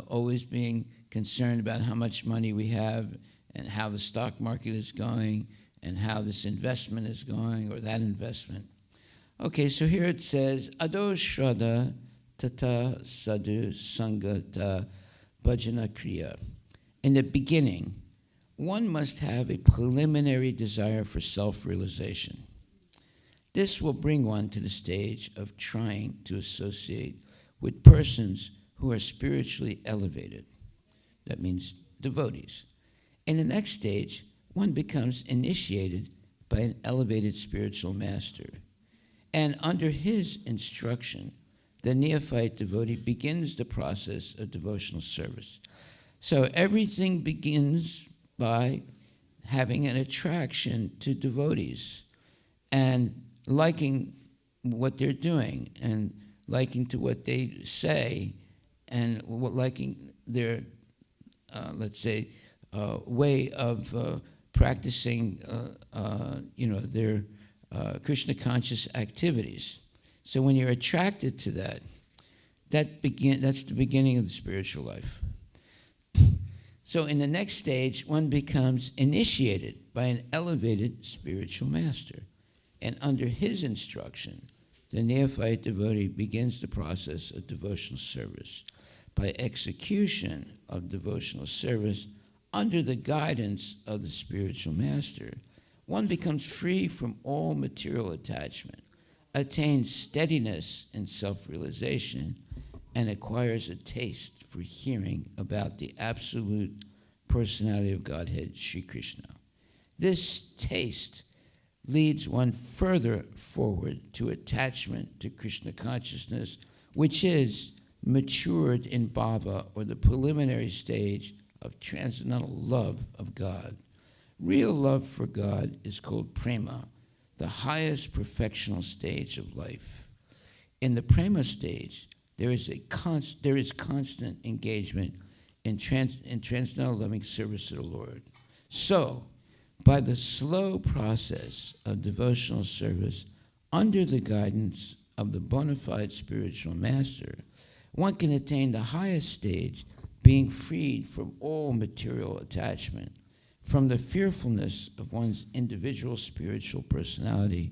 always being concerned about how much money we have and how the stock market is going and how this investment is going or that investment. Okay, so here it says, Ado Shraddha Tata Sadhu Sangata Bhajana Kriya. In the beginning, one must have a preliminary desire for self-realization. This will bring one to the stage of trying to associate with persons who are spiritually elevated. That means devotees. In the next stage, one becomes initiated by an elevated spiritual master. And under his instruction, the neophyte devotee begins the process of devotional service. So everything begins by having an attraction to devotees and liking what they're doing and liking to what they say and liking their, let's say, way of practicing, their Krishna conscious activities. So when you're attracted to that, that's the beginning of the spiritual life. So in the next stage, one becomes initiated by an elevated spiritual master. And under his instruction, the neophyte devotee begins the process of devotional service. By execution of devotional service, under the guidance of the spiritual master, one becomes free from all material attachment, attains steadiness in self-realization, and acquires a taste for hearing about the absolute personality of Godhead, Sri Krishna. This taste leads one further forward to attachment to Krishna consciousness, which is matured in bhava, or the preliminary stage of transcendental love of God. Real love for God is called prema, the highest perfectional stage of life. In the prema stage, there is constant engagement in transcendental loving service to the Lord. So, by the slow process of devotional service under the guidance of the bona fide spiritual master, one can attain the highest stage, being freed from all material attachment, from the fearfulness of one's individual spiritual personality,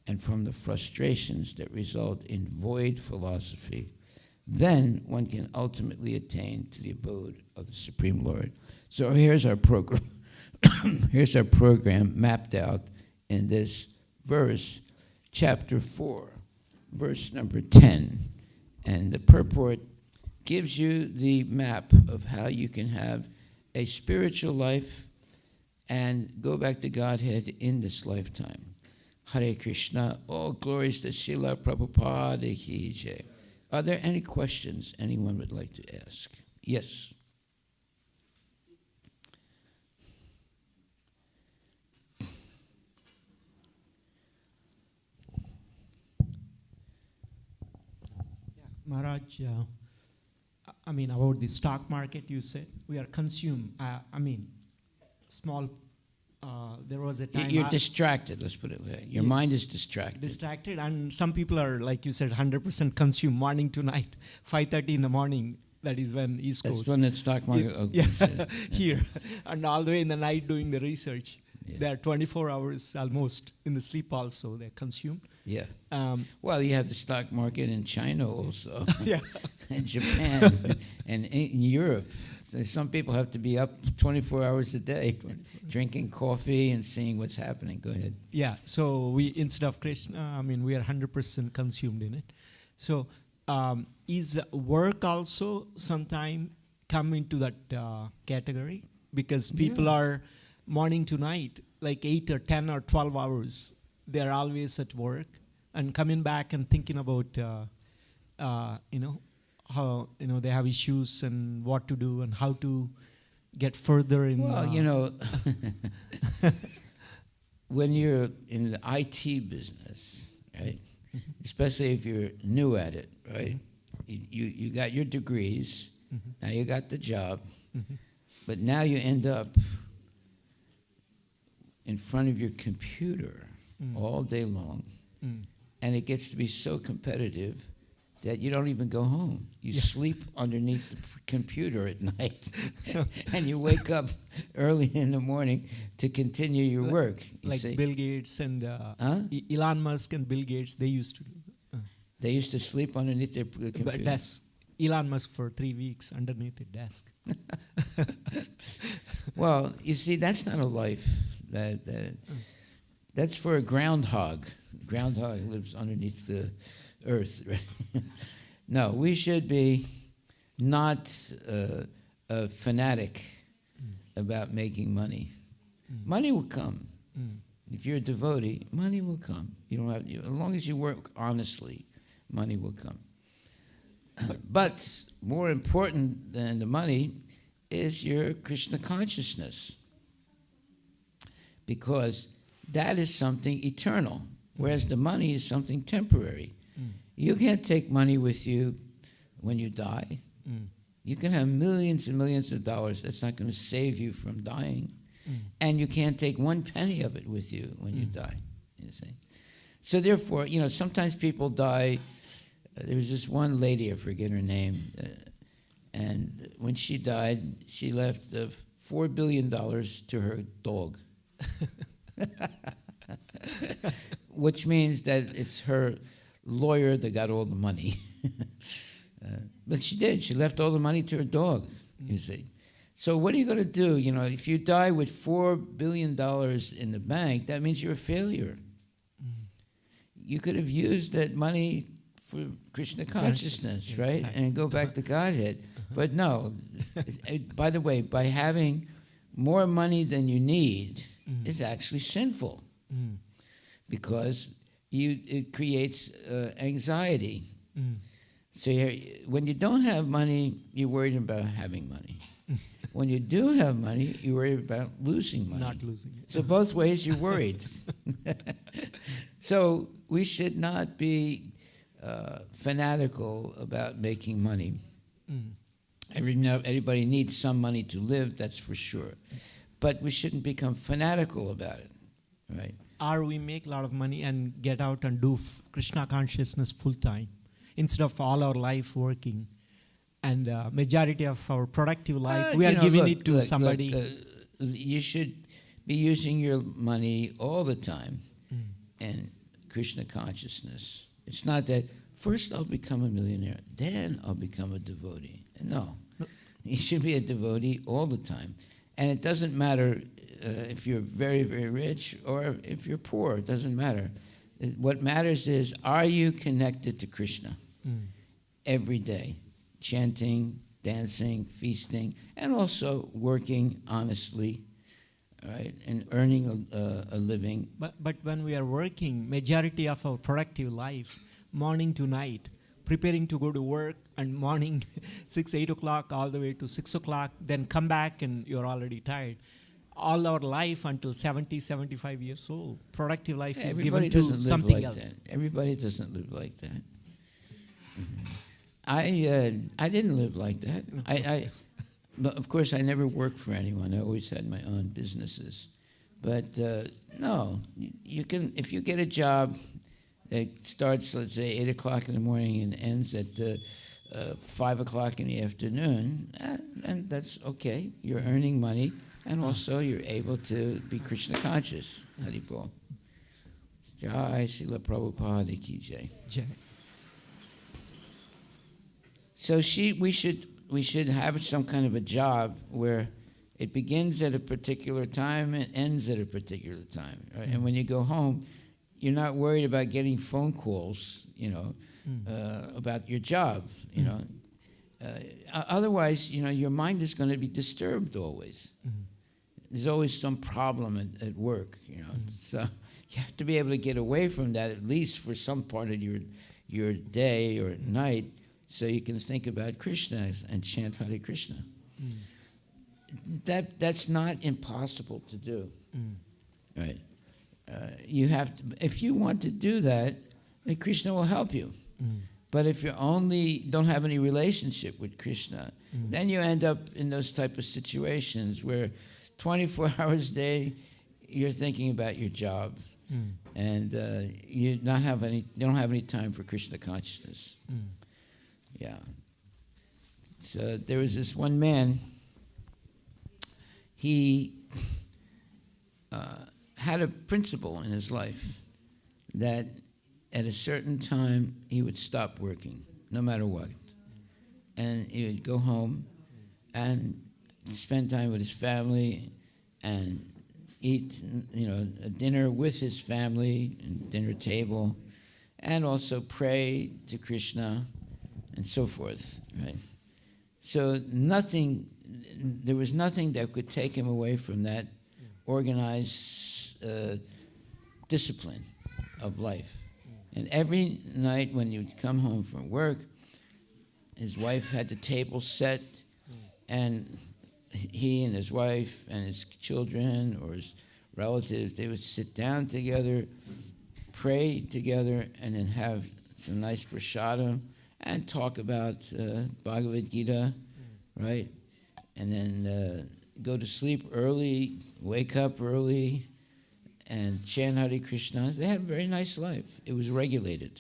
and from the frustrations that result in void philosophy. Then one can ultimately attain to the abode of the Supreme Lord. So here's our program. Here's our program mapped out in this verse, chapter 4, verse number 10. And the purport gives you the map of how you can have a spiritual life and go back to Godhead in this lifetime. Hare Krishna. All glories to Srila Prabhupada Ki Jai. Are there any questions anyone would like to ask? Yes. Maharaj, about the stock market, you said we are consumed. Small. There was a time. You're distracted, let's put it that way. Your mind is distracted. Distracted, and some people are, like you said, 100% consumed morning to night, 5:30 in the morning. That is when East Coast. That's when the stock market. Here, and all the way in the night doing the research. Yeah. They are 24 hours almost in the sleep also. They're consumed. Yeah. Well, you have the stock market in China also. Yeah. And Japan and in Europe. So some people have to be up 24 hours a day, drinking coffee and seeing what's happening. Go ahead. Yeah. So we, instead of Krishna, we are 100% consumed in it. So is work also sometime come into that category? Because people are morning to night, like 8 or 10 or 12 hours. They're always at work and coming back and thinking about, how, they have issues and what to do and how to get further in. Well, when you're in the IT business, right, especially if you're new at it, right, you got your degrees, now you got the job, but now you end up in front of your computer all day long, and it gets to be so competitive that you don't even go home. You sleep underneath the computer at night, and you wake up early in the morning to continue your work. Like see? Bill Gates and Elon Musk and Bill Gates, they used to do. They used to sleep underneath their computer. Desk. Elon Musk for 3 weeks underneath the desk. Well, you see, that's not a life. That's for a groundhog. Groundhog lives underneath the earth. Right? No, we should be not a fanatic about making money. Money will come. If you're a devotee, money will come. You don't have, as long as you work honestly, money will come. But more important than the money is your Krishna consciousness, because that is something eternal, whereas the money is something temporary. You can't take money with you when you die. You can have millions and millions of dollars. That's not going to save you from dying. And you can't take 1 penny of it with you when you die. You see? So therefore, sometimes people die. There was this one lady, I forget her name, and when she died, she left $4 billion to her dog. Which means that it's her lawyer that got all the money. But she did. She left all the money to her dog, you see. So what are you going to do? If you die with $4 billion in the bank, that means you're a failure. You could have used that money for Krishna consciousness, right? Exactly. And go back to Godhead. But no, by the way, by having more money than you need is actually sinful. because it creates anxiety. So when you don't have money, you're worried about having money. When you do have money, you're worried about losing money. Not losing it. So both ways you're worried. So we should not be fanatical about making money. Everybody needs some money to live, that's for sure. But we shouldn't become fanatical about it, right? Or we make a lot of money and get out and do Krishna consciousness full time instead of all our life working. And majority of our productive life, we are giving it to somebody. You should be using your money all the time in Krishna consciousness. It's not that first I'll become a millionaire, then I'll become a devotee. No. You should be a devotee all the time. And it doesn't matter if you're very, very rich or if you're poor. It doesn't matter. What matters is, are you connected to Krishna every day? Chanting, dancing, feasting, and also working honestly, right, and earning a living. But when we are working, majority of our productive life, morning to night, preparing to go to work, and morning 6, 8 o'clock all the way to 6 o'clock, then come back and you're already tired. All our life until 70, 75 years old, productive life is given to something else. Everybody doesn't live like that. I didn't live like that. But of course, I never worked for anyone. I always had my own businesses. But no, you can, if you get a job that starts, let's say, 8 o'clock in the morning and ends at 5 o'clock in the afternoon, and that's okay. You're earning money, and also you're able to be Krishna conscious. Haribol. Jai Srila Prabhupada Ki Jai. Jai. So we should have some kind of a job where it begins at a particular time and ends at a particular time. Right? And when you go home, you're not worried about getting phone calls, about your job, Otherwise, your mind is going to be disturbed always. There's always some problem at work, So you have to be able to get away from that, at least for some part of your day or night, so you can think about Krishna and chant Hare Krishna. That's not impossible to do, right? You have to, if you want to do that, then Krishna will help you. But if you only don't have any relationship with Krishna, then you end up in those type of situations where 24 hours a day you're thinking about your job, and you don't have any time for Krishna consciousness. Yeah. So there was this one man. He had a principle in his life that at a certain time he would stop working, no matter what, and he would go home and spend time with his family and eat, a dinner with his family and dinner table, and also pray to Krishna and so forth, right? So there was nothing that could take him away from that organized discipline of life. And every night when he would come home from work, his wife had the table set, and he and his wife and his children or his relatives, they would sit down together, pray together, and then have some nice prasadam and talk about Bhagavad Gita, right? And then go to sleep early, wake up early, and chant Hare Krishna. They had a very nice life. It was regulated.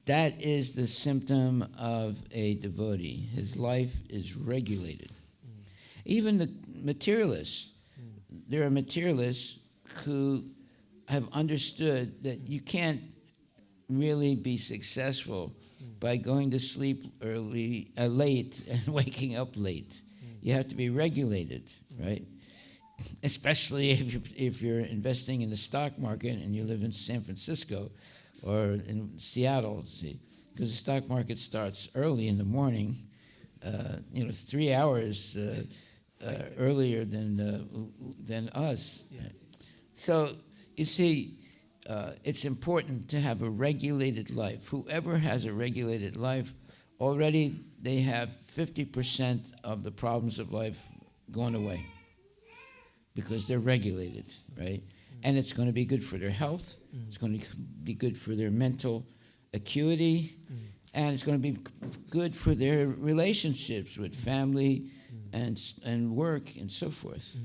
That is the symptom of a devotee. His life is regulated. Even the materialists, there are materialists who have understood that you can't really be successful by going to sleep late and waking up late. You have to be regulated, right? Especially if you're investing in the stock market and you live in San Francisco or in Seattle, see, because the stock market starts early in the morning, 3 hours earlier than us. Yeah. So you see, it's important to have a regulated life. Whoever has a regulated life, already they have 50% of the problems of life going away because they're regulated, right? And it's going to be good for their health. It's going to be good for their mental acuity. And it's going to be good for their relationships with family and work and so forth.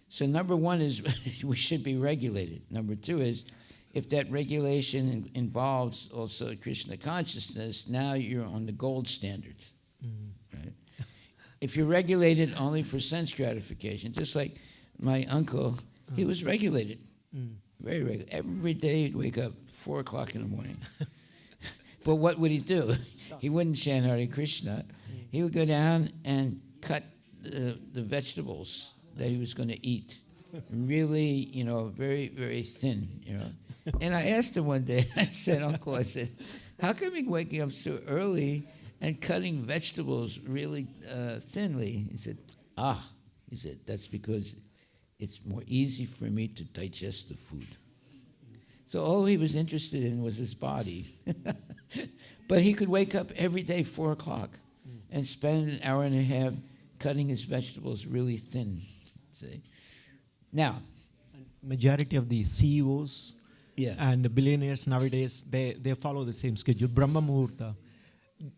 So number one is we should be regulated. Number two is if that regulation involves also Krishna consciousness, now you're on the gold standard. Right? If you're regulated only for sense gratification, just like my uncle, he was regulated. Very regular. Every day he'd wake up 4 o'clock in the morning. But what would he do? He wouldn't chant Hare Krishna. He would go down and cut the vegetables that he was going to eat. Really, very, very thin, And I asked him one day, I said, Uncle, how come you're waking up so early and cutting vegetables really thinly? He said, that's because it's more easy for me to digest the food. So all he was interested in was his body. But he could wake up every day 4 o'clock and spend an hour and a half cutting his vegetables really thin. See? Now, majority of the CEOs and the billionaires nowadays, they follow the same schedule. Brahma Muhurta.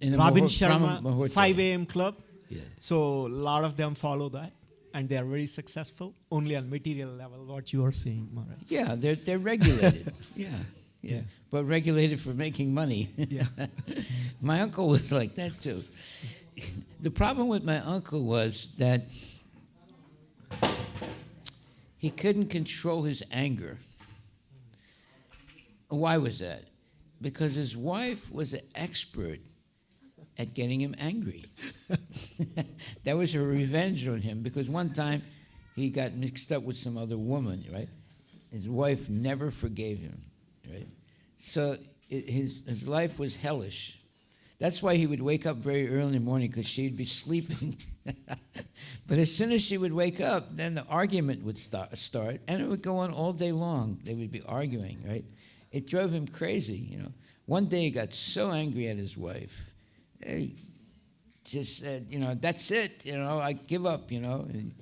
Robin Sharma, 5 a.m. club. Yeah. So a lot of them follow that. And they are very successful, only on material level, what you are saying, Maharaj. Yeah, they're regulated. Yeah. But regulated for making money. Yeah. My uncle was like that too. The problem with my uncle was that he couldn't control his anger. Why was that? Because his wife was an expert at getting him angry. That was her revenge on him, because one time he got mixed up with some other woman, right? His wife never forgave him, right? So his life was hellish. That's why he would wake up very early in the morning, because she'd be sleeping. But as soon as she would wake up, then the argument would start, and it would go on all day long. They would be arguing, right? It drove him crazy, One day he got so angry at his wife, he just said, that's it, I give up, And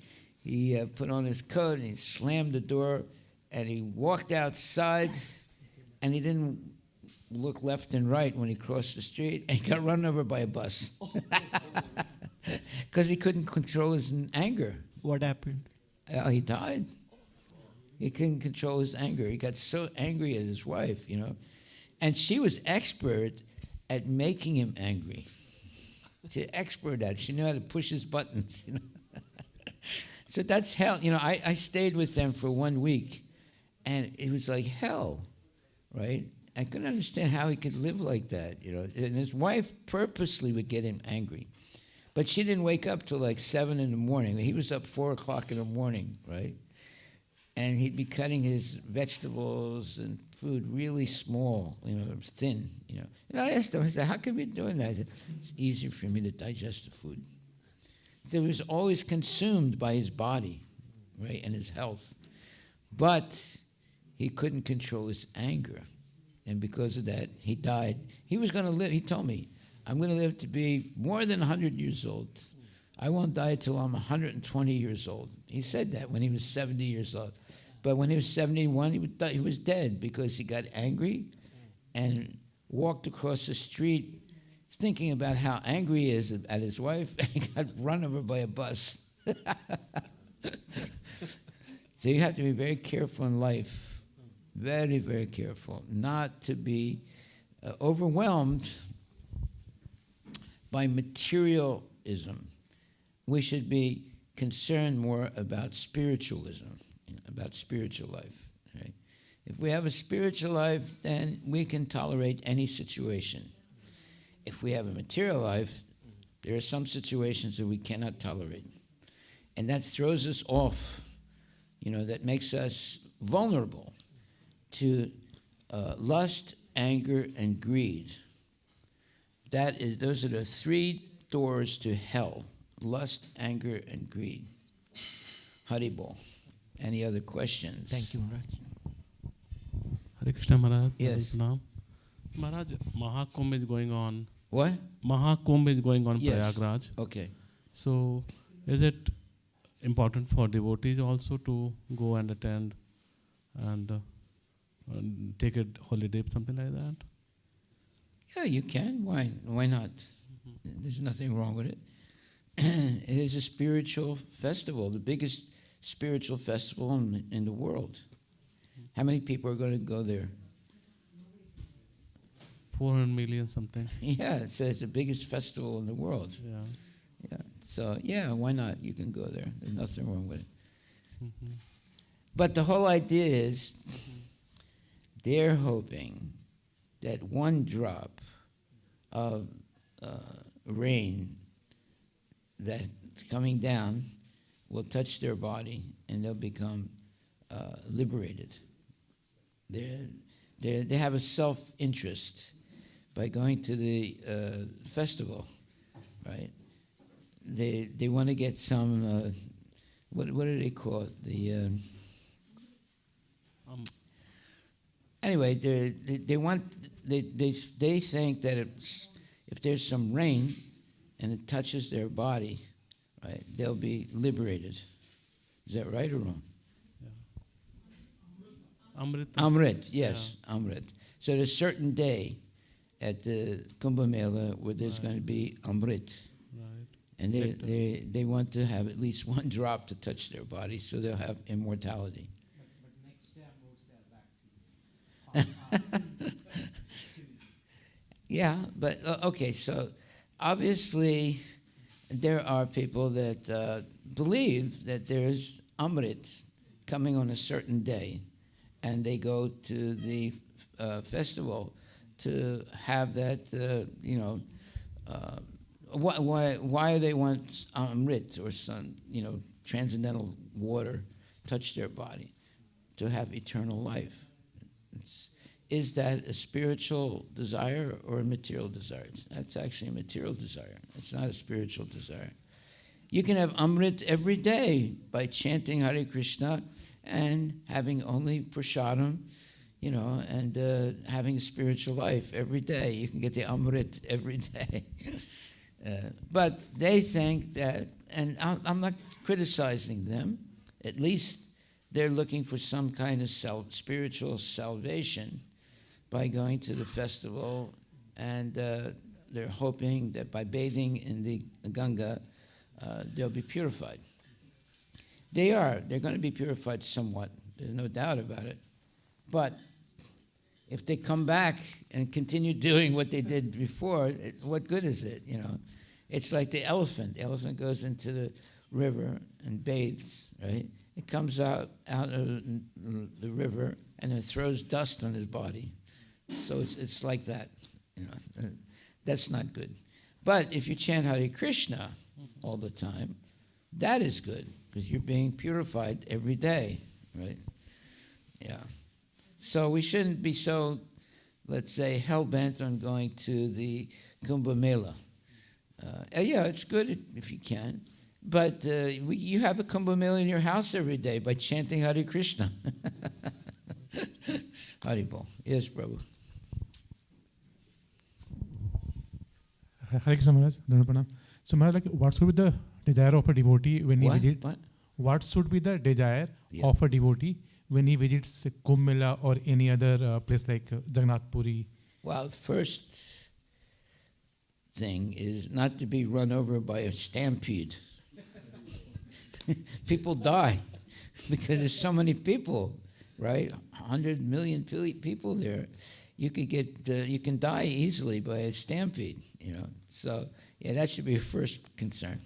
he put on his coat and he slammed the door and he walked outside, and he didn't look left and right when he crossed the street, and he got run over by a bus. Because he couldn't control his anger. What happened? He died. He couldn't control his anger. He got so angry at his wife, And she was expert at making him angry. She's expert at it. She knew how to push his buttons. So that's hell. I stayed with them for 1 week, and it was like hell, right? I couldn't understand how he could live like that, And his wife purposely would get him angry. But she didn't wake up till like 7 in the morning. He was up 4 o'clock in the morning, right? And he'd be cutting his vegetables and food really small, thin, And I asked him, I said, how come you're doing that? I said, it's easier for me to digest the food. So he was always consumed by his body, right, and his health. But he couldn't control his anger. And because of that, he died. He was going to live, he told me, I'm going to live to be more than 100 years old. I won't die till I'm 120 years old. He said that when he was 70 years old. But when he was 71, he was dead because he got angry and walked across the street thinking about how angry he is at his wife, and he got run over by a bus. So you have to be very careful in life, very, very careful, not to be overwhelmed by materialism. We should be concerned more about spiritualism, about spiritual life. Right? If we have a spiritual life, then we can tolerate any situation. If we have a material life, there are some situations that we cannot tolerate. And that throws us off, that makes us vulnerable to lust, anger, and greed. Those are the 3 doors to hell: lust, anger, and greed. Haribol. Any other questions? Thank you, Maharaj. Hare Krishna Maharaj. Yes. Pranam. Maharaj, Mahakumbh is going on. What? Mahakumbh is going on Yes. Prayagraj. Okay. So, is it important for devotees also to go and attend and take a holiday, something like that? Yeah, you can. Why not? There's nothing wrong with it. It is a spiritual festival, the biggest spiritual festival in the world. How many people are going to go there? 400 million something. Yeah, so it's the biggest festival in the world. Yeah. Yeah. So, yeah, why not? You can go there. There's nothing wrong with it. Mhm. But the whole idea is they're hoping that one drop of rain that's coming down will touch their body and they'll become liberated. They have a self-interest by going to the festival, right? They want to get some, what do they call it? Anyway, they think that if there's some rain and it touches their body, right, they'll be liberated. Is that right or wrong? Amrit. Amrit, yes, Amrit. So there's a certain day at the Kumbh Mela where there's going to be Amrit. Right. And they want to have at least one drop to touch their body so they'll have immortality. But next day I'm back to Yeah, but okay, so obviously there are people that believe that there's Amrit coming on a certain day, and they go to the festival to have that, why they want Amrit or some, transcendental water touch their body to have eternal life. Is that a spiritual desire or a material desire? That's actually a material desire. It's not a spiritual desire. You can have Amrit every day by chanting Hare Krishna and having only prasadam, and having a spiritual life every day. You can get the Amrit every day. But they think that, and I'm not criticizing them, at least they're looking for some kind of spiritual salvation by going to the festival, and they're hoping that by bathing in the Ganga, they'll be purified. They're going to be purified somewhat, there's no doubt about it. But if they come back and continue doing what they did before, what good is it, It's like the elephant. The elephant goes into the river and bathes, right? It comes out of the river and it throws dust on his body. So it's like that, That's not good. But if you chant Hare Krishna all the time, that is good because you're being purified every day, right? Yeah. So we shouldn't be so, let's say, hell-bent on going to the Kumbh Mela. Yeah, it's good if you can. But you have a Kumbh Mela in your house every day by chanting Hare Krishna. Haribol. Yes, Prabhu. Hare Krishna Maharaj, Dhanapana Pranam. So Maharaj, what should be the desire of a devotee when he visits? What should be the desire of a devotee when he visits Kumbh Mela or any other place like Jagannath Puri? Well, the first thing is not to be run over by a stampede. People die because there's so many people, right? 100 million people there. You could you can die easily by a stampede, So, yeah, that should be your first concern.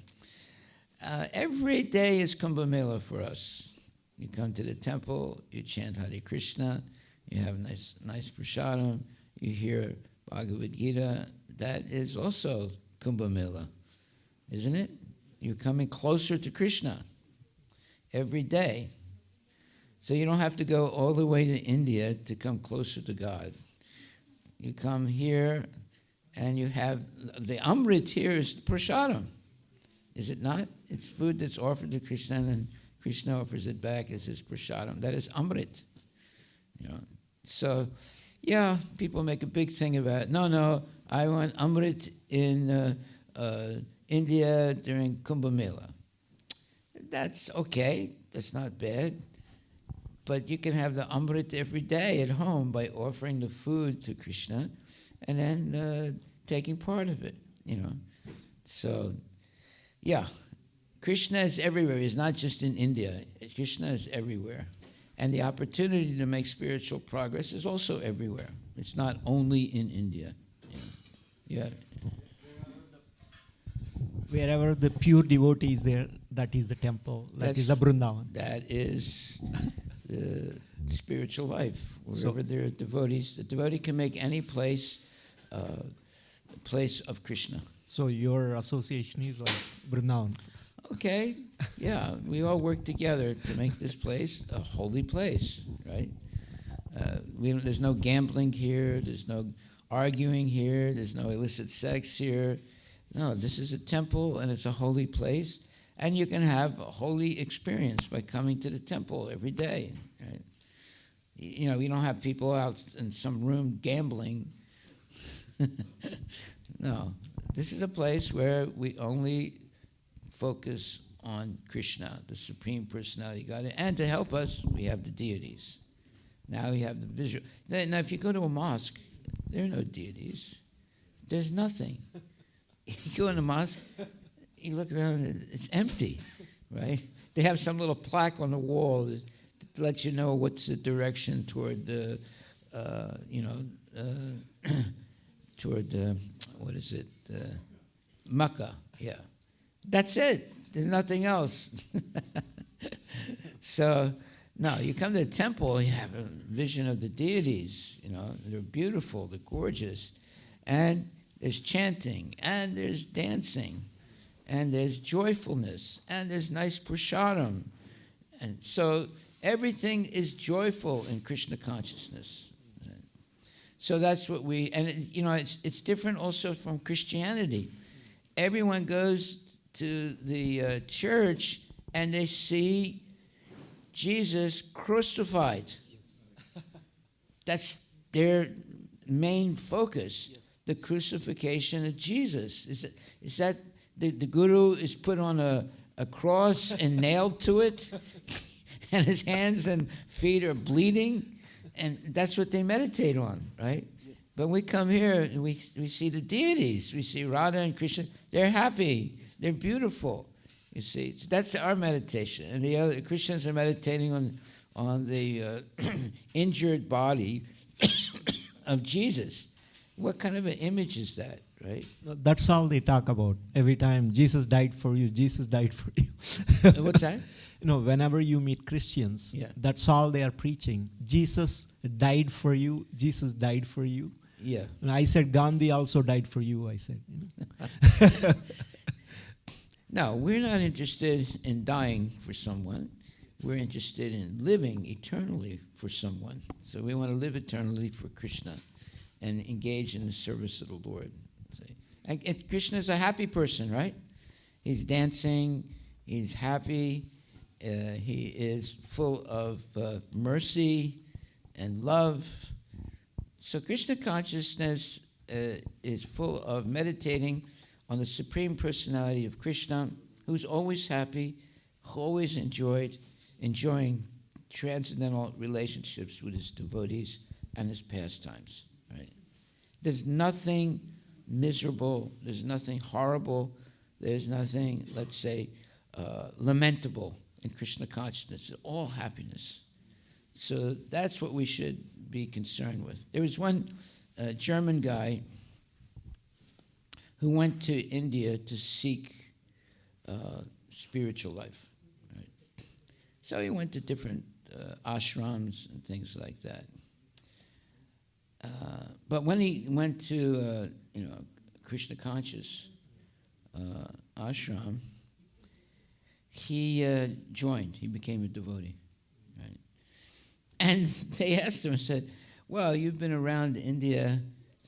Every day is Kumbh Mela for us. You come to the temple, you chant Hare Krishna, you have nice prasadam, you hear Bhagavad Gita. That is also Kumbh Mela, isn't it? You're coming closer to Krishna every day. So you don't have to go all the way to India to come closer to God. You come here and you have the Amrit here is the prasadam. Is it not? It's food that's offered to Krishna and then Krishna offers it back as his prasadam. That is Amrit. So, yeah, people make a big thing about it. No, I want Amrit in India during Kumbh Mela. That's okay. That's not bad. But you can have the Amrit every day at home by offering the food to Krishna and then taking part of it, So, yeah, Krishna is everywhere. He's not just in India. Krishna is everywhere. And the opportunity to make spiritual progress is also everywhere. It's not only in India. Yeah. Wherever the pure devotee is there, that is the temple, that is the Vrindavan. That is the spiritual life. Wherever there are devotees, the devotee can make any place a place of Krishna. So your association is like Vrindavan. Okay, yeah, we all work together to make this place a holy place, right? There's no gambling here, there's no arguing here, there's no illicit sex here. No, this is a temple and it's a holy place, and you can have a holy experience by coming to the temple every day, right? We don't have people out in some room gambling. No, this is a place where we only focus on Krishna, the Supreme Personality of God. And to help us, we have the deities. Now we have the visual. Now, if you go to a mosque, there are no deities. There's nothing. You go in a mosque, you look around, it's empty, right? They have some little plaque on the wall that lets you know what's the direction toward the, what is it? Makkah, yeah. That's it. There's nothing else. So, no, you come to the temple, you have a vision of the deities, they're beautiful, they're gorgeous. And there's chanting, and there's dancing, and there's joyfulness, and there's nice prasadam. And so everything is joyful in Krishna consciousness. So that's what it's different also from Christianity. Everyone goes to the church and they see Jesus crucified. That's their main focus, the crucifixion of Jesus. Is that the guru is put on a cross and nailed to it, and his hands and feet are bleeding, and that's what they meditate on, right? Yes. But we come here and we see the deities. We see Radha and Krishna. They're happy. They're beautiful. You see, so that's our meditation. And the other Christians are meditating on the injured body of Jesus. What kind of an image is that, right? That's all they talk about every time. Jesus died for you. Jesus died for you. What's that? Whenever you meet Christians, that's all they are preaching. Jesus died for you. Jesus died for you. Yeah. And I said, Gandhi also died for you, I said. No, we're not interested in dying for someone. We're interested in living eternally for someone. So we want to live eternally for Krishna and engage in the service of the Lord. And Krishna's a happy person, right? He's dancing. He's happy. He is full of mercy and love. So Krishna consciousness is full of meditating on the Supreme Personality of Krishna, who's always happy, always enjoying transcendental relationships with his devotees and his pastimes. Right? There's nothing miserable, there's nothing horrible, there's nothing, let's say, lamentable in Krishna consciousness. It's all happiness. So that's what we should be concerned with. There was one German guy who went to India to seek spiritual life. Right? So he went to different ashrams and things like that. But when he went to Krishna conscious ashram, he joined. He became a devotee. Right? And they asked him and said, well, you've been around India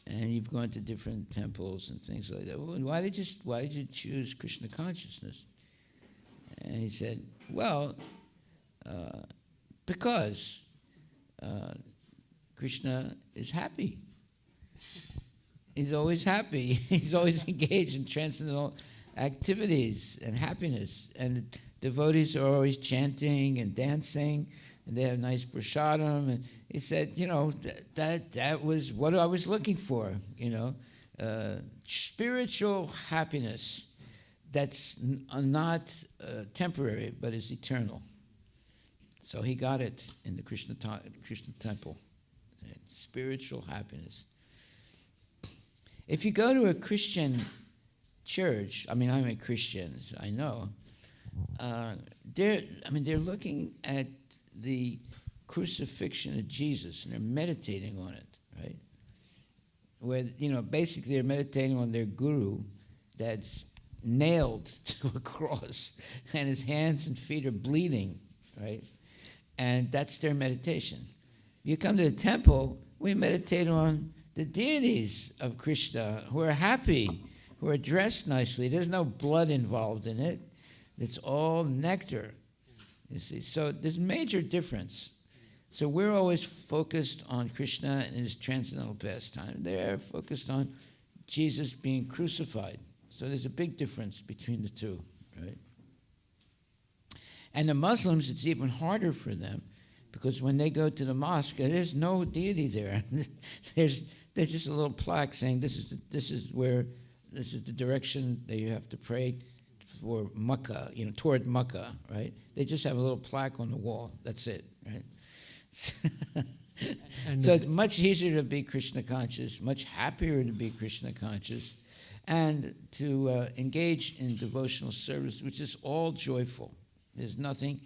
and you've gone to different temples and things like that. Well, why did you choose Krishna consciousness? And he said, well, because Krishna is happy. He's always happy. He's always engaged in transcendental activities and happiness. And devotees are always chanting and dancing, and they have nice prasadam. And he said, that was what I was looking for, spiritual happiness that's not temporary, but is eternal. So he got it in the Krishna temple. Spiritual happiness. If you go to a Christian church, I'm a Christian, so I know, they're looking at the crucifixion of Jesus and they're meditating on it, right? Where, basically they're meditating on their guru that's nailed to a cross and his hands and feet are bleeding, right? And that's their meditation. You come to the temple, we meditate on the deities of Krishna who are happy, who are dressed nicely. There's no blood involved in it. It's all nectar, you see. So there's a major difference. So we're always focused on Krishna and his transcendental pastime. They're focused on Jesus being crucified. So there's a big difference between the two, right? And the Muslims, it's even harder for them because when they go to the mosque, there's no deity there. There's just a little plaque saying this is the direction that you have to pray for Makkah, toward Makkah, right? They just have a little plaque on the wall. That's it, right? So it's much easier to be Krishna conscious, much happier to be Krishna conscious, and to engage in devotional service, which is all joyful. There's nothing,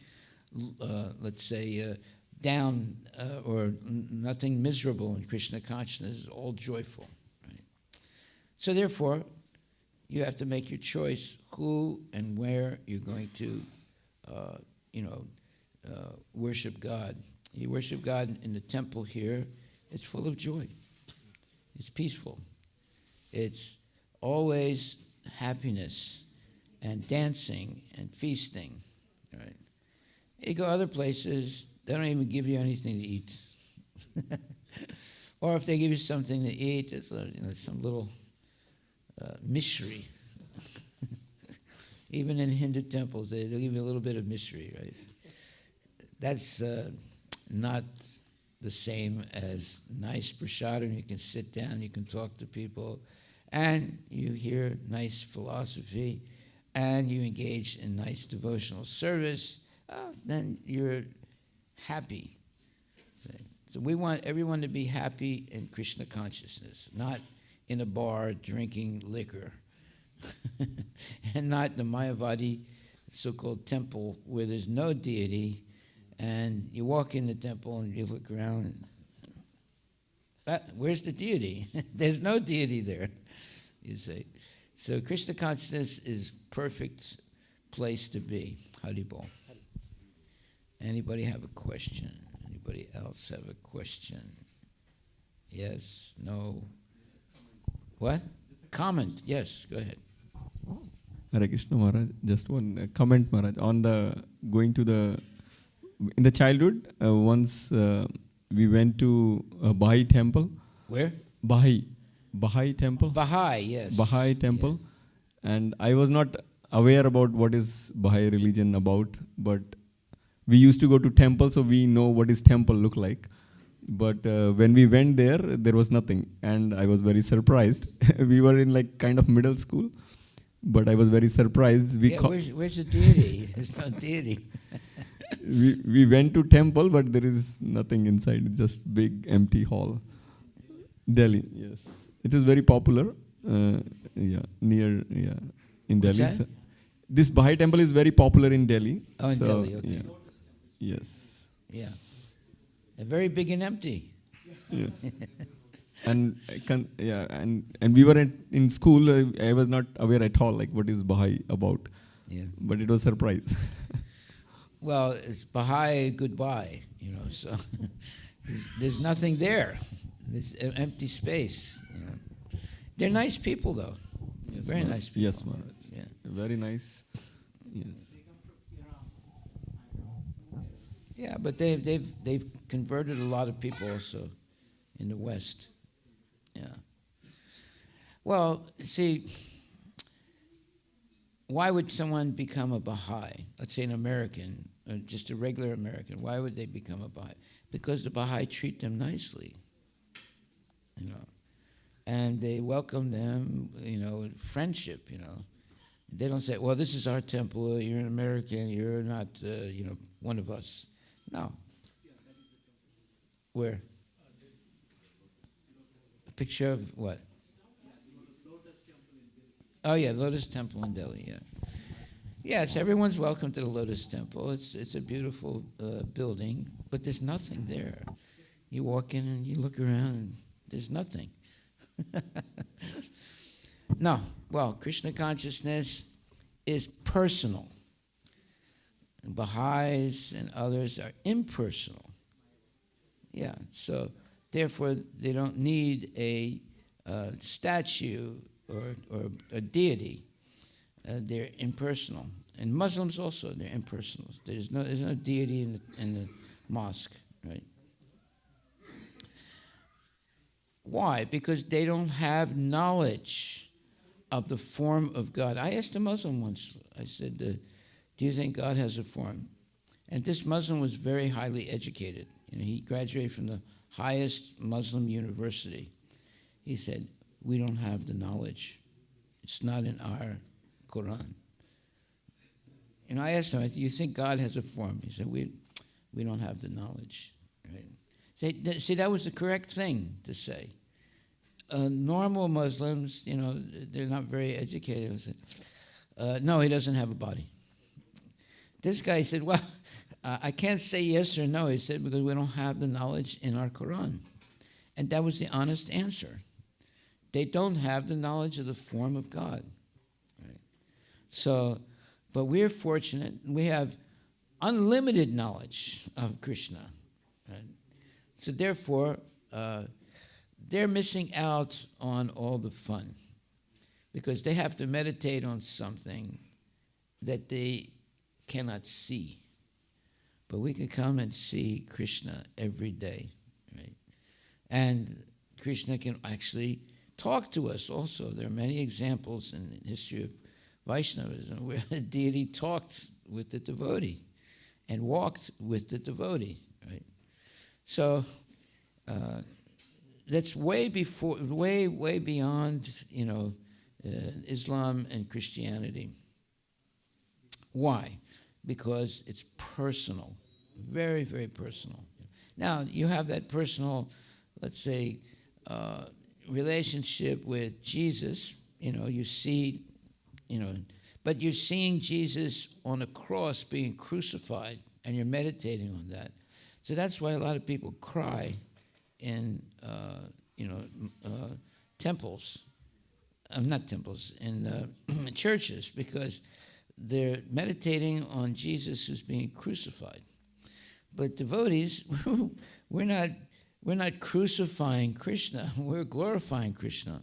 let's say, down or nothing miserable in Krishna consciousness. It's all joyful. Right? So therefore, you have to make your choice who and where you're going to, worship God. You worship God in the temple here. It's full of joy. It's peaceful. It's always happiness and dancing and feasting. Right? You go other places, they don't even give you anything to eat. Or if they give you something to eat, it's some little mystery. Even in Hindu temples, they'll give you a little bit of mystery, right? That's not the same as nice prasadam. You can sit down, you can talk to people, and you hear nice philosophy, and you engage in nice devotional service. Then you're happy. So we want everyone to be happy in Krishna consciousness, not in a bar drinking liquor, and not the Mayavadi so-called temple where there's no deity, and you walk in the temple and you look around, and where's the deity? There's no deity there, you say. So Krishna consciousness is perfect place to be. Haribol. Anybody have a question? Anybody else have a question? Yes? No? What? Comment. Yes, go ahead. Hare Krishna Maharaj, just one comment Maharaj, on the going to the, in the childhood, once we went to a Baha'i temple. Where? Baha'i temple. Baha'i, yes. Baha'i temple. Yeah. And I was not aware about what is Baha'i religion about, but we used to go to temple, so we know what is temple look like. But when we went there, there was nothing. And I was very surprised. We were in like kind of middle school, but I was very surprised. Where's the deity? There's no deity. we went to temple, but there is nothing inside, just big empty hall. Delhi, yes. It is very popular, in Delhi. So this Baha'i temple is very popular in Delhi. Oh, in Delhi, okay. Yeah. Yes. Yeah. They're very big and empty. Yeah. And we were in school. I was not aware at all like what is Baha'i about. Yeah. But it was a surprise. Well, it's Baha'i goodbye, so there's nothing there. There's an empty space. They're nice people, though. Yes, very nice people. Yes, Maharaj. Yeah. Very nice. Yes. Yeah, but they've converted a lot of people also in the West. Yeah. Well, see, why would someone become a Baha'i? Let's say an American, just a regular American. Why would they become a Baha'i? Because the Baha'i treat them nicely, you know, and they welcome them, you know, friendship, you know. They don't say, well, this is our temple, you're an American, you're not, you know, one of us. No. Where? A picture of what? Oh, yeah, Lotus Temple in Delhi, yeah. Yes, everyone's welcome to the Lotus Temple. It's a beautiful building, but there's nothing there. You walk in and you look around and there's nothing. No, well, Krishna consciousness is personal. And Baha'is and others are impersonal. Yeah, so therefore they don't need a statue or a deity. They're impersonal. And Muslims also, they're impersonal. There's no deity in the mosque, right? Why? Because they don't have knowledge of the form of God. I asked a Muslim once, I said, do you think God has a form? And this Muslim was very highly educated. You know, he graduated from the highest Muslim university. He said, we don't have the knowledge. It's not in our Quran. And I asked him, do you think God has a form? He said, we don't have the knowledge. Right? See, that was the correct thing to say. Normal Muslims, you know, they're not very educated. Said, no, he doesn't have a body. This guy said, well, I can't say yes or no. He said, because we don't have the knowledge in our Quran. And that was the honest answer. They don't have the knowledge of the form of God. Right? So, but we're fortunate. We have unlimited knowledge of Krishna. Right? So therefore, they're missing out on all the fun because they have to meditate on something that they cannot see. But we can come and see Krishna every day, right? And Krishna can actually talk to us also. There are many examples in the history of Vaishnavism where the deity talked with the devotee and walked with the devotee, right? So that's way beyond, you know, Islam and Christianity. Why? Because it's personal, very, very personal. Now, you have that personal, let's say, relationship with Jesus. You know, you see, you know, but you're seeing Jesus on a cross being crucified, and you're meditating on that. So that's why a lot of people cry in, temples, not temples, in churches, because they're meditating on Jesus who's being crucified. But devotees, we're not crucifying Krishna. We're glorifying Krishna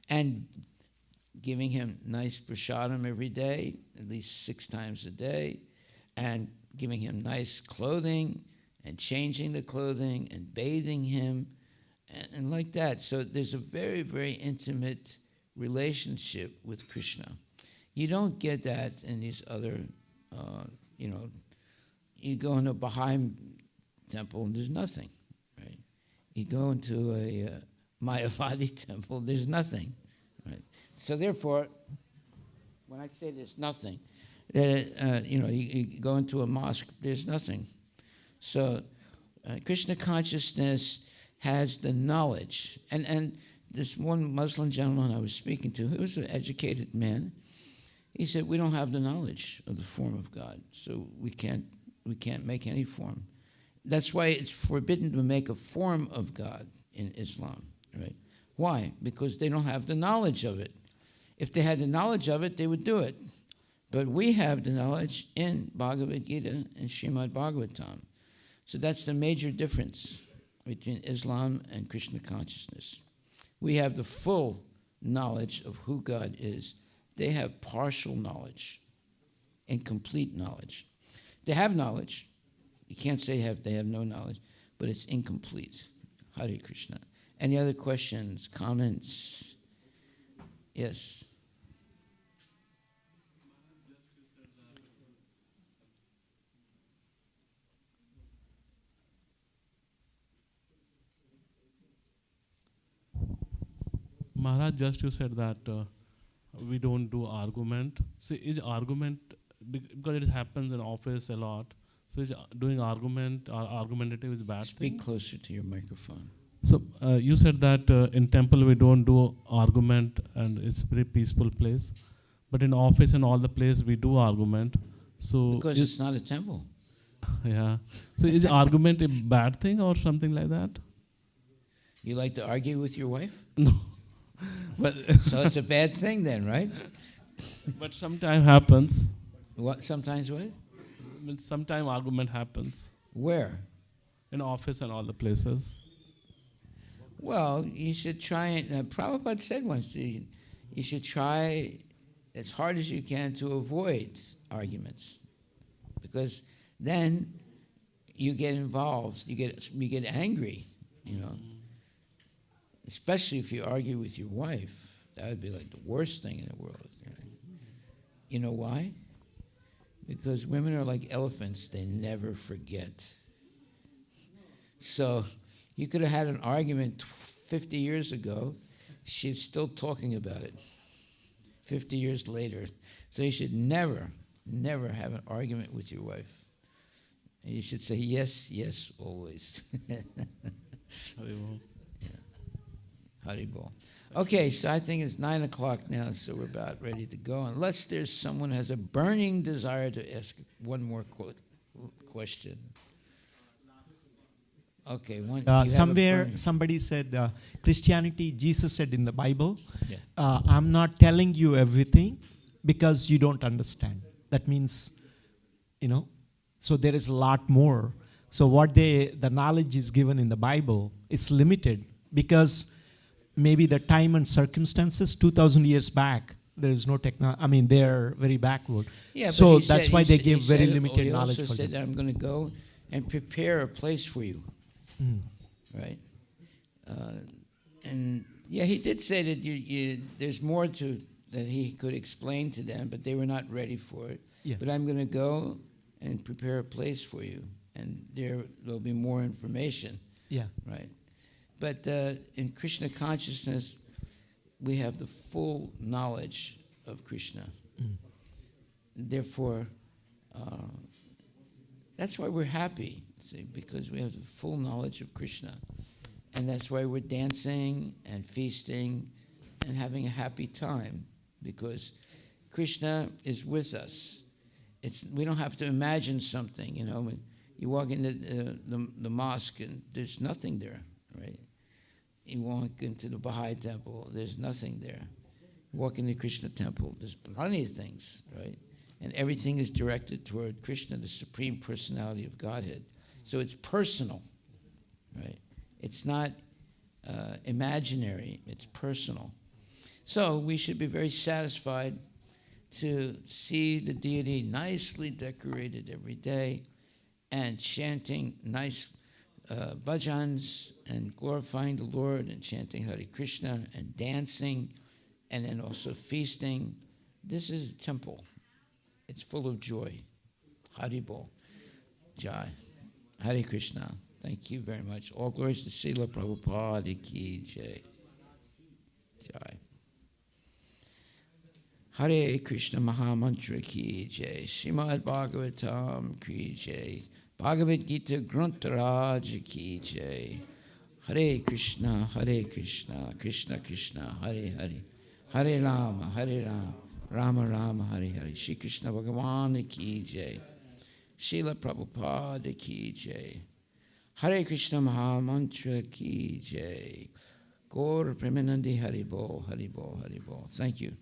and giving him nice prasadam every day, at least 6 times a day, and giving him nice clothing and changing the clothing and bathing him and like that. So there's a very, very intimate relationship with Krishna. You don't get that in these other, you go into a Baha'i temple and there's nothing, right? You go into a Mayavadi temple, there's nothing, right? So therefore, when I say there's nothing, you go into a mosque, there's nothing. So Krishna consciousness has the knowledge. And this one Muslim gentleman I was speaking to, he was an educated man. He said, we don't have the knowledge of the form of God, so we can't make any form. That's why it's forbidden to make a form of God in Islam, right? Why? Because they don't have the knowledge of it. If they had the knowledge of it, they would do it. But we have the knowledge in Bhagavad Gita and Srimad Bhagavatam. So that's the major difference between Islam and Krishna consciousness. We have the full knowledge of who God is. They have partial knowledge, incomplete knowledge. They have knowledge. You can't say they have no knowledge, but it's incomplete. Hare Krishna. Any other questions, comments? Yes. Maharaj, just you said that we don't do argument. So is argument, because it happens in office a lot, so is doing argument or argumentative is bad Speak thing? closer to your microphone. So you said that in temple we don't do argument and it's a very peaceful place. But in office and all the place we do argument. So Because it's not a temple. yeah. So is argument a bad thing or something like that? You like to argue with your wife? No. But So it's a bad thing then, right? but sometime happens. What? Sometimes what? Sometime argument happens Where? in office and all the places. Well, you should try and, Prabhupada said once, you should try as hard as you can to avoid arguments. Because then you get involved, you get angry, you know. Especially if you argue with your wife. That would be like the worst thing in the world. You know why? Because women are like elephants, they never forget. So you could have had an argument 50 years ago, she's still talking about it 50 years later. So you should never have an argument with your wife. And you should say yes, yes, always. Haribol. Okay, so I think it's 9 o'clock now, so we're about ready to go. Unless there's someone who has a burning desire to ask one more question. Okay, one. Somewhere somebody said, Christianity, Jesus said in the Bible, Yeah. I'm not telling you everything because you don't understand. That means, so there is a lot more. So the knowledge is given in the Bible, it's limited because maybe the time and circumstances 2,000 years back, there is no technology. They're very backward. Yeah, so but that's why they give very limited knowledge for for He said them. that I'm going to go and prepare a place for you. Right? And yeah, he did say that there's more to that he could explain to them, but they were not ready for it. Yeah. But I'm going to go and prepare a place for you, and there'll be more information. Yeah. Right? But in Krishna consciousness, we have the full knowledge of Krishna. Therefore, that's why we're happy, see, because we have the full knowledge of Krishna. And that's why we're dancing and feasting and having a happy time, because Krishna is with us. We don't have to imagine something, When you walk into the mosque and there's nothing there, right? You walk into the Baha'i temple, there's nothing there. You walk into the Krishna temple, there's plenty of things, right? And everything is directed toward Krishna, the Supreme Personality of Godhead. So it's personal, right? It's not imaginary, it's personal. So we should be very satisfied to see the deity nicely decorated every day and chanting nice bhajans and glorifying the Lord and chanting Hare Krishna and dancing and then also feasting. This is a temple. It's full of joy. Haribol. Jai. Hare Krishna. Thank you very much. All glories to Srila Prabhupada ki jai. Jai. Hare Krishna Mahamantra ki jai. Srimad Bhagavatam ki jai. Bhagavad Gita Grantharaj ki jai. Hare Krishna, Krishna Krishna, Hare Hare. Hare Rama, Rama Rama, Hare Hare. Shri Krishna Bhagavan ki jai. Srila Prabhupada ki jai. Hare Krishna Mahamantra ki jai. Gaur Premanandi Haribol, Haribol, Haribol. Thank you.